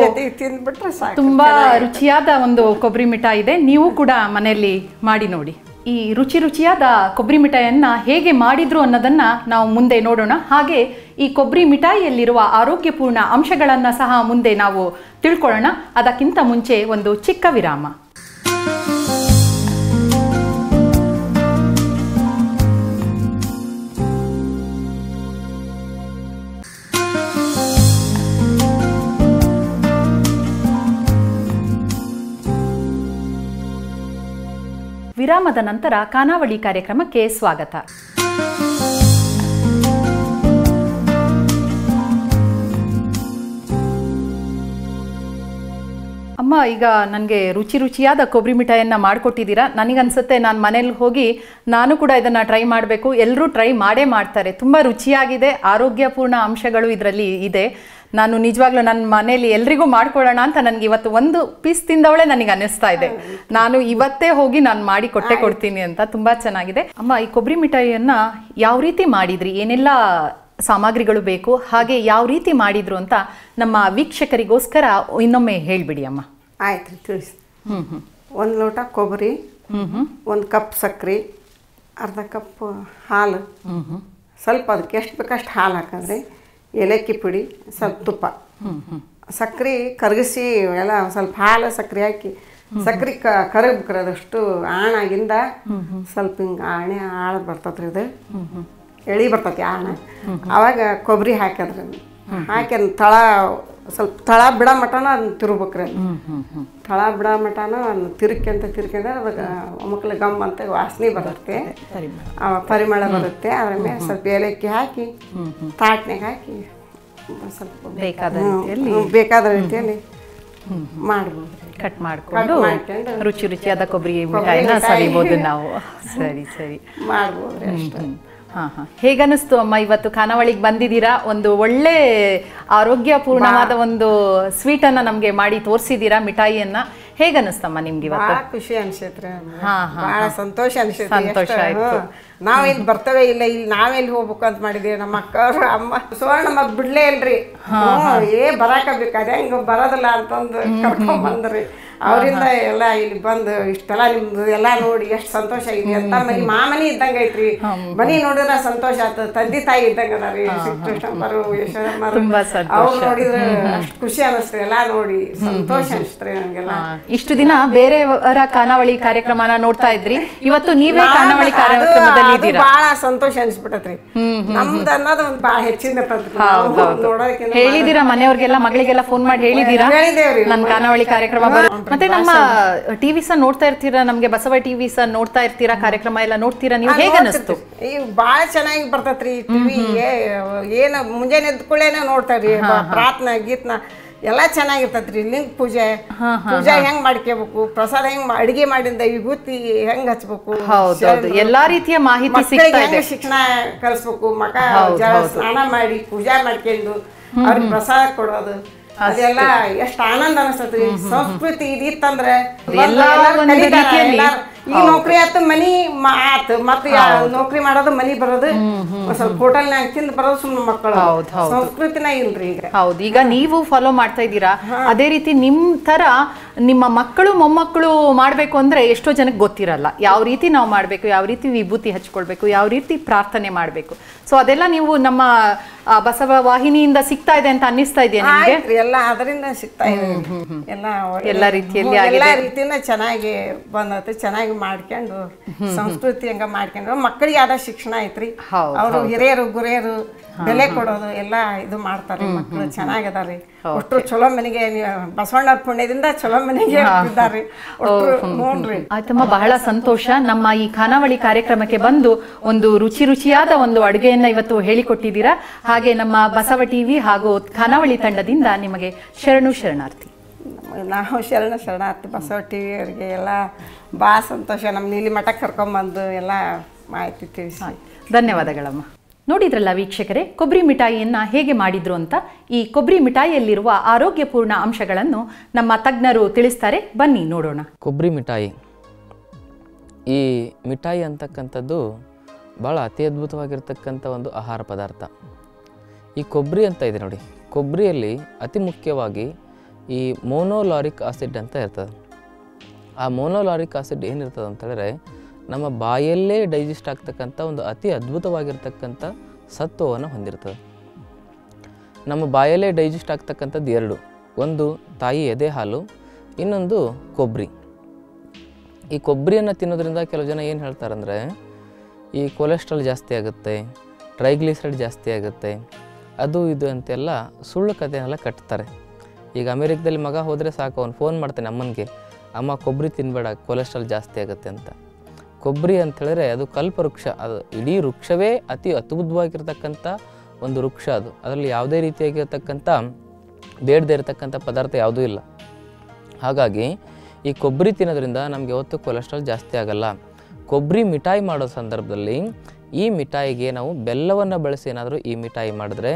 ತುಂಬಾ ರುಚಿಯಾದ ಒಂದು ಕೊಬ್ಬರಿ ಮಿಠಾಯಿ ಇದೆ. ನೀವು ಕೂಡ ಮನೆಯಲ್ಲಿ ಮಾಡಿ ನೋಡಿ. ಈ ರುಚಿಯಾದ ಕೊಬ್ಬರಿ ಮಿಠಾಯಿಯನ್ನ ಹೇಗೆ ಮಾಡಿದ್ರು ಅನ್ನೋದನ್ನ ನಾವು ಮುಂದೆ ನೋಡೋಣ. ಹಾಗೆ ಈ ಕೊಬ್ಬರಿ ಮಿಠಾಯಿಯಲ್ಲಿರುವ ಆರೋಗ್ಯಪೂರ್ಣ ಅಂಶಗಳನ್ನು ಸಹ ಮುಂದೆ ನಾವು ತಿಳ್ಕೊಳ್ಳೋಣ. ಅದಕ್ಕಿಂತ ಮುಂಚೆ ಒಂದು ಚಿಕ್ಕ ವಿರಾಮ. ವಿರಾಮದ ನಂತರ ಖಾನಾವಳಿ ಕಾರ್ಯಕ್ರಮಕ್ಕೆ ಸ್ವಾಗತ. ಅಮ್ಮ, ಈಗ ನನಗೆ ರುಚಿಯಾದ ಕೊಬ್ಬರಿ ಮಿಠಾಯಿಯನ್ನು ಮಾಡಿಕೊಟ್ಟಿದ್ದೀರಾ. ನನಗನ್ಸುತ್ತೆ ನಾನು ಮನೇಲಿ ಹೋಗಿ ನಾನು ಕೂಡ ಇದನ್ನು ಟ್ರೈ ಮಾಡಬೇಕು. ಎಲ್ಲರೂ ಟ್ರೈ ಮಾಡ್ತಾರೆ. ತುಂಬ ರುಚಿಯಾಗಿದೆ, ಆರೋಗ್ಯಪೂರ್ಣ ಅಂಶಗಳು ಇದರಲ್ಲಿ ಇದೆ. ನಾನು ನಿಜವಾಗ್ಲೂ ನನ್ನ ಮನೇಲಿ ಎಲ್ರಿಗೂ ಮಾಡ್ಕೊಳ್ಳೋಣ ಅಂತ ನನಗೆ ಇವತ್ತು ಒಂದು ಪೀಸ್ ತಿಂದವಳೆ ನನಗೆ ಅನ್ನಿಸ್ತಾ ಇದೆ. ನಾನು ಇವತ್ತೇ ಹೋಗಿ ನಾನು ಮಾಡಿ ಕೊಡ್ತೀನಿ ಅಂತ. ತುಂಬ ಚೆನ್ನಾಗಿದೆ. ಅಮ್ಮ, ಈ ಕೊಬ್ಬರಿ ಮಿಠಾಯಿಯನ್ನು ಯಾವ ರೀತಿ ಮಾಡಿದ್ರಿ, ಏನೆಲ್ಲ ಸಾಮಗ್ರಿಗಳು ಬೇಕು, ಹಾಗೆ ಯಾವ ರೀತಿ ಮಾಡಿದ್ರು ಅಂತ ನಮ್ಮ ವೀಕ್ಷಕರಿಗೋಸ್ಕರ ಇನ್ನೊಮ್ಮೆ ಹೇಳ್ಬಿಡಿ ಅಮ್ಮ. ಆಯ್ತು, ತಿಳಿಸಿ. 1 ಲೋಟ ಕೊಬ್ಬರಿ, 1 ಕಪ್ ಸಕ್ಕರೆ, ಅರ್ಧ ಕಪ್ ಹಾಲು, ಸ್ವಲ್ಪ ಅದಕ್ಕೆ ಎಷ್ಟು ಬೇಕಷ್ಟು ಹಾಲು ಹಾಕಿದ್ರೆ, ಏಲಕ್ಕಿ ಪುಡಿ, ಸ್ವಲ್ಪ ತುಪ್ಪ, ಸಕ್ಕರೆ ಕರಗಿಸಿ ಎಲ್ಲ ಸ್ವಲ್ಪ ಹಾಲು ಸಕ್ಕರೆ ಹಾಕಿ ಸಕ್ಕರೆ ಕರಗಬೇಕ್ರದಷ್ಟು ಆಣಾಗಿಂದ ಸ್ವಲ್ಪ ಹಿಂಗೆ ಆಳ ಬರ್ತದ್ರಿ, ಇದು ಎಳಿ ಬರ್ತೈತಿ ಆಣ. ಅವಾಗ ಕೊಬ್ಬರಿ ಹಾಕಿದ್ರಿ ಹಾಕಿ ಅದನ್ನ ತಳ ಸ್ವಲ್ಪ ತಳ ಬಿಡೋ ಮಟನ ಅದನ್ನ ತಿರುಗ್ಬೇಕ್ರಿ. ತಳ ಬಿಡೋ ಮಟನ ಅದನ್ನ ತಿರ್ಕೊಂಡ್ರೆ ಅದಕ್ಕೆ ಮಕ್ಳು ಗಮ್ ಅಂತ ವಾಸನೆ ಬರುತ್ತೆ, ಪರಿಮಳ ಬರುತ್ತೆ. ಅದ್ರ ಮೇಲೆ ಸ್ವಲ್ಪ ಏಲಕ್ಕಿ ಹಾಕಿ ತಾಟ್ನಾಗ ಹಾಕಿ ಸ್ವಲ್ಪ ಬೇಕಾದ ರೀತಿಯಲ್ಲಿ ಮಾಡ್ಬೋದು. ಕಟ್ ಮಾಡ್ಕೊಂಡು ರುಚಿ ರುಚಿಯಾದ ಕೊಬ್ಬರಿ ಮಿಠಾಯಿನ ಸವಿಬೋದು ನಾವು. ಸರಿ ಸರಿ ಮಾಡ್ಬೋದ್ರಿ ಅಷ್ಟೇ. ಹೇಗನ್ನಿಸ್ತು ಅಮ್ಮ ಇವತ್ತು ಖಾನಾವಳಿಗೆ ಬಂದಿದ್ದೀರಾ, ಒಂದು ಒಳ್ಳೆ ಆರೋಗ್ಯಪೂರ್ಣವಾದ ಒಂದು ಸ್ವೀಟ್ ಅನ್ನ ನಮ್ಗೆ ಮಾಡಿ ತೋರಿಸಿದೀರಾ, ಮಿಠಾಯಿಯನ್ನ. ಹೇಗನ್ನಿಸ್ತಮ್ಮ ನಿಮ್ಗೆ ಇವತ್ತು? ಖುಷಿ ಅನ್ಸೈತ್ರಿ, ಬಹಳ ಸಂತೋಷ ಅನ್ಸೈತಿ. ಸಂತೋಷ ಆಯ್ತು. ನಾವ್ ಇಲ್ಲಿ ಬರ್ತೇವೆ ಇಲ್ಲ, ಇಲ್ಲಿ ನಾವೆಲ್ಲಿ ಹೋಗ್ಬೇಕು ಅಂತ ಮಾಡಿದೀವಿ. ನಮ್ಮ ಅಕ್ಕ ಅಮ್ಮ ಸುವರ್ಣ ಮಗ್ ಬಿಡ್ಲೇ ಇಲ್ರಿ, ಬರಾಕ ಬೇಕಾದ್ರೆ ಹಿಂಗ ಬರೋದಿಲ್ಲ ಅಂತಂದು ಕರ್ಕೊಂಡ್ ಬಂದ್ರಿ. ಅವರಿಂದ ಎಲ್ಲ ಇಲ್ಲಿ ಬಂದು ಇಷ್ಟೆಲ್ಲ ನಿಮ್ದು ಎಲ್ಲ ನೋಡಿ ಎಷ್ಟು ಸಂತೋಷ ಆಗಿದೆ ಅಂತ. ಮನಿ ಮಾಮನಿ ಇದ್ದಂಗ ಐತ್ರಿ, ಮನಿ ನೋಡಿದ್ರೆ ಸಂತೋಷ ಆಯ್ತು. ತಂದೆ ತಾಯಿ ಇದ್ದಂಗ ಅದಾರಿ ಶ್ರೀಕೃಷ್ಣಮ್ಮರು, ಯಶೋದಮ್ಮರು. ಅವ್ರು ನೋಡಿದ್ರೆ ಅಷ್ಟು ಖುಷಿ ಅನಿಸ್ತ್ರಿ, ಎಲ್ಲ ನೋಡಿ ಸಂತೋಷ ಅನಿಸ್ತ್ರಿ ನಮ್ಗೆಲ್ಲ. ಇಷ್ಟು ದಿನ ಬೇರೆಯವರ ಖಾನಾವಳಿ ಕಾರ್ಯಕ್ರಮನ ನೋಡ್ತಾ ಇದ್ರಿ, ಇವತ್ತು ನೀವೇ ಖಾನಾವಳಿ ಕಾರ್ಯಕ್ರಮದಲ್ಲಿ ಇದ್ದೀರಾ. ಬಹಳ ಸಂತೋಷ ಅನಿಸ್ಬಿಟ್ಟತ್ರಿ. ನಮ್ದು ಅನ್ನೋದು ಒಂದು ಬಹಳ ಹೆಚ್ಚಿನ ನೋಡೋಕೆ ಹೇಳಿದೀರಾ ಮನೆಯವ್ರಿಗೆಲ್ಲ, ಮಗಳಿಗೆಲ್ಲ ಫೋನ್ ಮಾಡಿ ಹೇಳಿದೀರಾ ನನ್ ಖಾನಾವಳಿ ಕಾರ್ಯಕ್ರಮ ಮತ್ತೆ ನಮ್ಮ ಟಿವಿ ಸಹ ನೋಡ್ತಾ ಇರ್ತೀರಾ, ನಮ್ಗೆ ಬಸವ ಟಿವಿ ಸಹ ನೋಡ್ತಾ ಇರ್ತೀರಾ, ಕಾರ್ಯಕ್ರಮ ಎಲ್ಲ ನೋಡ್ತೀರಾ ನೀವು, ಹೇಗೆ ಅನಿಸ್ತು? ಬಾಳ ಚೆನ್ನಾಗಿ ಬರ್ತೈತ್ರಿ ಟಿವಿಗೆ. ಏನ ಮುಂಜಾನೆ ಎದ್ದ ಕೂಡಲೇನೆ ನೋಡ್ತಾ ಇರಿ, ಪ್ರಾರ್ಥನಾ ಗೀತ್ನ ಎಲ್ಲ ಚೆನ್ನಾಗಿರ್ತೈತ್ರಿ. ಲಿಂಗ ಪೂಜೆ ಹೆಂಗ್ ಮಾಡ್ಕೋಬೇಕು, ಪ್ರಸಾದ ಹೆಂಗ್ ಅಡಿಗೆ ಮಾಡಿಂದ ವಿಭೂತಿ ಹೆಂಗ್ ಹಚ್ಬೇಕು, ಎಲ್ಲಾ ರೀತಿಯ ಮಾಹಿತಿ ಹೆಂಗ್ ಶಿಕ್ಷಣ ಕಲಿಸ್ಬೇಕು, ಮಕ ಸ್ನಾನ ಮಾಡಿ ಪೂಜಾ ಮಾಡ್ಕೊಂಡು ಅವ್ರಿಗೆ ಪ್ರಸಾದ ಕೊಡೋದು, ಅದೆಲ್ಲ ಎಷ್ಟು ಆನಂದ ಅನಿಸ್ತೈತ್ರಿ. ಸಂಸ್ಕೃತಿ ಇದಿತ್ತಂದ್ರೆ ಈ ನೌಕರಿ ಆಯ್ತು ಮನಿ ಆತು, ಮತ್ತೆ ನೌಕರಿ ಮಾಡೋದು ಮನಿ ಬರೋದು, ಸ್ವಲ್ಪ ಹೋಟೆಲ್ನಾಗ ತಿಂದು ಬರೋದು ಸುಮ್ಮನೆ ಮಕ್ಕಳು. ಸಂಸ್ಕೃತಿನ ಇಲ್ರಿ ಈಗ. ಹೌದು, ಈಗ ನೀವು ಫಾಲೋ ಮಾಡ್ತಾ ಇದ್ದೀರಾ, ಅದೇ ರೀತಿ ನಿಮ್ ತರ ನಿಮ್ಮ ಮಕ್ಕಳು ಮೊಮ್ಮಕ್ಕಳು ಮಾಡ್ಬೇಕು ಅಂದ್ರೆ ಎಷ್ಟೋ ಜನಕ್ಕೆ ಗೊತ್ತಿರಲ್ಲ, ಯಾವ ರೀತಿ ನಾವು ಮಾಡ್ಬೇಕು, ಯಾವ ರೀತಿ ವಿಭೂತಿ ಹಚ್ಕೊಳ್ಬೇಕು, ಯಾವ ರೀತಿ ಪ್ರಾರ್ಥನೆ ಮಾಡ್ಬೇಕು. ಸೊ ಅದೆಲ್ಲ ನೀವು ನಮ್ಮ ಬಸವ ವಾಹಿನಿಯಿಂದ ಸಿಗ್ತಾ ಇದೆ ಅಂತ ಅನ್ನಿಸ್ತಾ ಇದೆಯಾ ನಿಮ್ಗೆ? ಎಲ್ಲ ಅದರಿಂದ ಸಿಗ್ತಾ ಇದೆ, ಎಲ್ಲ ರೀತಿಯಲ್ಲಿ ಎಲ್ಲ ರೀತಿನ ಚೆನ್ನಾಗಿ ಬಂದೈತಿ. ಚೆನ್ನಾಗಿ ಮಾಡ್ಕೊಂಡು ಸಂಸ್ಕೃತಿ ಹಂಗ ಮಾಡ್ಕೊಂಡು ಮಕ್ಕಳಿಗೆ ಆದ ಶಿಕ್ಷಣ ಐತ್ರಿ. ಅವರು ಹಿರಿಯರು ಗುರಿಯರು ಬೆಲೆ ಕೊಡೋದು ಎಲ್ಲ ಇದು ಮಾಡ್ತಾರೆ. ಮಕ್ಕಳು ಚೆನ್ನಾಗದಾರಿ, ಒಟ್ಟು ಚಲೋ ಮನೆಗೆ ಬಸವಣ್ಣವ್ರ ಪುಣ್ಯದಿಂದ ಚಲೋ ಮನೆಗೆ ಇದ್ದಾರೆ. ಆಯ್ತಮ್ಮ, ಬಹಳ ಸಂತೋಷ. ನಮ್ಮ ಈ ಖಾನಾವಳಿ ಕಾರ್ಯಕ್ರಮಕ್ಕೆ ಬಂದು ಒಂದು ರುಚಿಯಾದ ಒಂದು ಅಡುಗೆಯನ್ನ ಇವತ್ತು ಹೇಳಿಕೊಟ್ಟಿದ್ದೀರಾ. ಹಾಗೆ ನಮ್ಮ ಬಸವ ಟಿವಿ ಹಾಗೂ ಖಾನಾವಳಿ ತಂಡದಿಂದ ನಿಮಗೆ ಶರಣಾರ್ಥಿ. ನಾವು ಶರಣಾರ್ಥಿ ಬಸವ ಟಿವಿ ಅವರಿಗೆ ಎಲ್ಲ ಭಾಳ ಸಂತೋಷ. ನಮ್ಮ ನೀಲಿ ಮಠಕ್ಕೆ ಕರ್ಕೊಂಡ್ಬಂದು ಎಲ್ಲ ಮಾಹಿತಿ ತಿಳಿಸಿ ಧನ್ಯವಾದಗಳಮ್ಮ. ನೋಡಿದ್ರಲ್ಲ ವೀಕ್ಷಕರೇ, ಕೊಬ್ಬರಿ ಮಿಠಾಯಿಯನ್ನ ಹೇಗೆ ಮಾಡಿದ್ರು ಅಂತ. ಈ ಕೊಬ್ಬರಿ ಮಿಠಾಯಿಯಲ್ಲಿರುವ ಆರೋಗ್ಯಪೂರ್ಣ ಅಂಶಗಳನ್ನು ನಮ್ಮ ತಜ್ಞರು ತಿಳಿಸ್ತಾರೆ, ಬನ್ನಿ ನೋಡೋಣ. ಕೊಬ್ಬರಿ ಮಿಠಾಯಿ, ಈ ಮಿಠಾಯಿ ಅಂತಕ್ಕಂಥದ್ದು ಭಾಳ ಅತಿ ಅದ್ಭುತವಾಗಿರ್ತಕ್ಕಂಥ ಒಂದು ಆಹಾರ ಪದಾರ್ಥ. ಈ ಕೊಬ್ಬರಿ ಅಂತ ಇದೆ ನೋಡಿ, ಕೊಬ್ಬರಿಯಲ್ಲಿ ಅತಿ ಮುಖ್ಯವಾಗಿ ಈ ಮೋನೋಲಾರಿಕ್ ಆಸಿಡ್ ಅಂತ ಇರ್ತದೆ. ಆ ಮೋನೋಲಾರಿಕ್ ಆಸಿಡ್ ಏನಿರ್ತದೆ ಅಂತ ಹೇಳಿದ್ರೆ ನಮ್ಮ ಬಾಯಲ್ಲೇ ಡೈಜೆಸ್ಟ್ ಆಗ್ತಕ್ಕಂಥ ಒಂದು ಅತಿ ಅದ್ಭುತವಾಗಿರ್ತಕ್ಕಂಥ ಸತ್ವವನ್ನು ಹೊಂದಿರ್ತದೆ. ನಮ್ಮ ಬಾಯಲ್ಲೇ ಡೈಜೆಸ್ಟ್ ಆಗ್ತಕ್ಕಂಥದ್ದು ಎರಡು, ಒಂದು ತಾಯಿ ಎದೆ ಹಾಲು, ಇನ್ನೊಂದು ಕೊಬ್ಬರಿ. ಈ ಕೊಬ್ಬರಿಯನ್ನು ತಿನ್ನೋದ್ರಿಂದ ಕೆಲವು ಜನ ಏನು ಹೇಳ್ತಾರಂದರೆ ಈ ಕೊಲೆಸ್ಟ್ರಾಲ್ ಜಾಸ್ತಿ ಆಗುತ್ತೆ, ಟ್ರೈಗ್ಲಿಸರೈಡ್ ಜಾಸ್ತಿ ಆಗುತ್ತೆ, ಅದು ಇದು ಅಂತೆಲ್ಲ ಸುಳ್ಳು ಕಥೆನೆಲ್ಲ ಕಟ್ತಾರೆ. ಈಗ ಅಮೇರಿಕದಲ್ಲಿ ಮಗ ಹೋದರೆ ಸಾಕು, ಅವ್ನು ಫೋನ್ ಮಾಡ್ತಾನೆ ಅಮ್ಮನಿಗೆ, ಅಮ್ಮ ಕೊಬ್ಬರಿ ತಿನ್ನಬೇಡ ಕೊಲೆಸ್ಟ್ರಾಲ್ ಜಾಸ್ತಿ ಆಗುತ್ತೆ ಅಂತ. ಕೊಬ್ಬರಿ ಅಂತ ಹೇಳಿದ್ರೆ ಅದು ಕಲ್ಪವೃಕ್ಷ, ಅದು ಇಡೀ ವೃಕ್ಷವೇ ಅತಿ ಅದ್ಭುತವಾಗಿರ್ತಕ್ಕಂಥ ಒಂದು ವೃಕ್ಷ. ಅದರಲ್ಲಿ ಯಾವುದೇ ರೀತಿಯಾಗಿರ್ತಕ್ಕಂಥ ಬೇಡದೇ ಇರತಕ್ಕಂಥ ಪದಾರ್ಥ ಯಾವುದೂ ಇಲ್ಲ. ಹಾಗಾಗಿ ಈ ಕೊಬ್ಬರಿ ತಿನ್ನೋದ್ರಿಂದ ನಮಗೆ ಯಾವತ್ತೂ ಕೊಲೆಸ್ಟ್ರಾಲ್ ಜಾಸ್ತಿ ಆಗಲ್ಲ. ಕೊಬ್ಬರಿ ಮಿಠಾಯಿ ಮಾಡೋ ಸಂದರ್ಭದಲ್ಲಿ ಈ ಮಿಠಾಯಿಗೆ ನಾವು ಬೆಲ್ಲವನ್ನು ಬಳಸಿ ಏನಾದರೂ ಈ ಮಿಠಾಯಿ ಮಾಡಿದ್ರೆ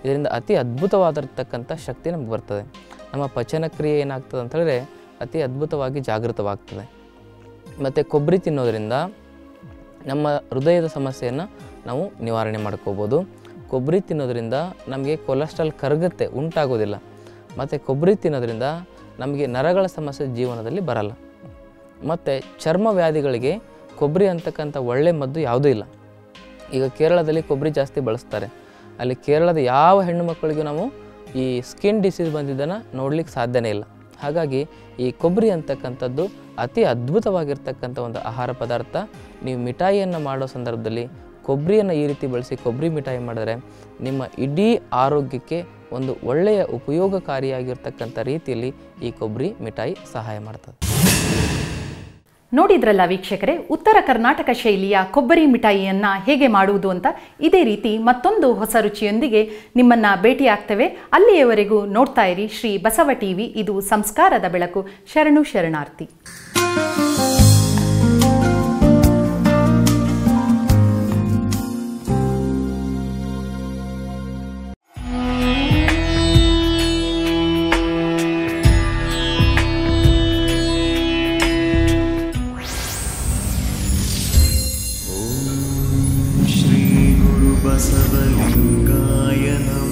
ಇದರಿಂದ ಅತಿ ಅದ್ಭುತವಾಗಿರ್ತಕ್ಕಂಥ ಶಕ್ತಿ ನಮ್ಗೆ ಬರ್ತದೆ. ನಮ್ಮ ಪಚನ ಕ್ರಿಯೆ ಏನಾಗ್ತದೆ ಅಂತ ಹೇಳಿದ್ರೆ ಅತಿ ಅದ್ಭುತವಾಗಿ ಜಾಗೃತವಾಗ್ತದೆ. ಮತ್ತು ಕೊಬ್ಬರಿ ತಿನ್ನೋದ್ರಿಂದ ನಮ್ಮ ಹೃದಯದ ಸಮಸ್ಯೆಯನ್ನು ನಾವು ನಿವಾರಣೆ ಮಾಡ್ಕೋಬೋದು. ಕೊಬ್ಬರಿ ತಿನ್ನೋದ್ರಿಂದ ನಮಗೆ ಕೊಲೆಸ್ಟ್ರಾಲ್ ಕರಗುತ್ತೆ, ಉಂಟಾಗೋದಿಲ್ಲ. ಮತ್ತು ಕೊಬ್ಬರಿ ತಿನ್ನೋದ್ರಿಂದ ನಮಗೆ ನರಗಳ ಸಮಸ್ಯೆ ಜೀವನದಲ್ಲಿ ಬರಲ್ಲ. ಮತ್ತು ಚರ್ಮ ವ್ಯಾಧಿಗಳಿಗೆ ಕೊಬ್ಬರಿ ಅಂತಕ್ಕಂಥ ಒಳ್ಳೆ ಮದ್ದು ಯಾವುದೂ ಇಲ್ಲ. ಈಗ ಕೇರಳದಲ್ಲಿ ಕೊಬ್ಬರಿ ಜಾಸ್ತಿ ಬಳಸ್ತಾರೆ. ಅಲ್ಲಿ ಕೇರಳದ ಯಾವ ಹೆಣ್ಣು ಮಕ್ಕಳಿಗೂ ನಾವು ಈ ಸ್ಕಿನ್ ಡಿಸೀಸ್ ಬಂದಿದ್ದನ್ನು ನೋಡ್ಲಿಕ್ಕೆ ಸಾಧ್ಯನೇ ಇಲ್ಲ. ಹಾಗಾಗಿ ಈ ಕೊಬ್ಬರಿ ಅಂತಕ್ಕಂಥದ್ದು ಅತಿ ಅದ್ಭುತವಾಗಿರ್ತಕ್ಕಂಥ ಒಂದು ಆಹಾರ ಪದಾರ್ಥ. ನೀವು ಮಿಠಾಯಿಯನ್ನು ಮಾಡೋ ಸಂದರ್ಭದಲ್ಲಿ ಕೊಬ್ಬರಿಯನ್ನು ಈ ರೀತಿ ಬಳಸಿ ಕೊಬ್ಬರಿ ಮಿಠಾಯಿ ಮಾಡಿದ್ರೆ ನಿಮ್ಮ ಇಡೀ ಆರೋಗ್ಯಕ್ಕೆ ಒಂದು ಒಳ್ಳೆಯ ಉಪಯೋಗಕಾರಿಯಾಗಿರ್ತಕ್ಕಂಥ ರೀತಿಯಲ್ಲಿ ಈ ಕೊಬ್ಬರಿ ಮಿಠಾಯಿ ಸಹಾಯ ಮಾಡ್ತದೆ. ನೋಡಿದ್ರಲ್ಲ ವೀಕ್ಷಕರೇ, ಉತ್ತರ ಕರ್ನಾಟಕ ಶೈಲಿಯ ಕೊಬ್ಬರಿ ಮಿಠಾಯಿಯನ್ನು ಹೇಗೆ ಮಾಡುವುದು ಅಂತ. ಇದೇ ರೀತಿ ಮತ್ತೊಂದು ಹೊಸ ರುಚಿಯೊಂದಿಗೆ ನಿಮ್ಮನ್ನು ಭೇಟಿಯಾಗ್ತೇವೆ. ಅಲ್ಲಿಯವರೆಗೂ ನೋಡ್ತಾ ಇರಿ ಶ್ರೀ ಬಸವ ಟಿವಿ. ಇದು ಸಂಸ್ಕಾರದ ಬೆಳಕು. ಶರಣು ಶರಣಾರ್ಥಿ. बसवलिंगाय नमः।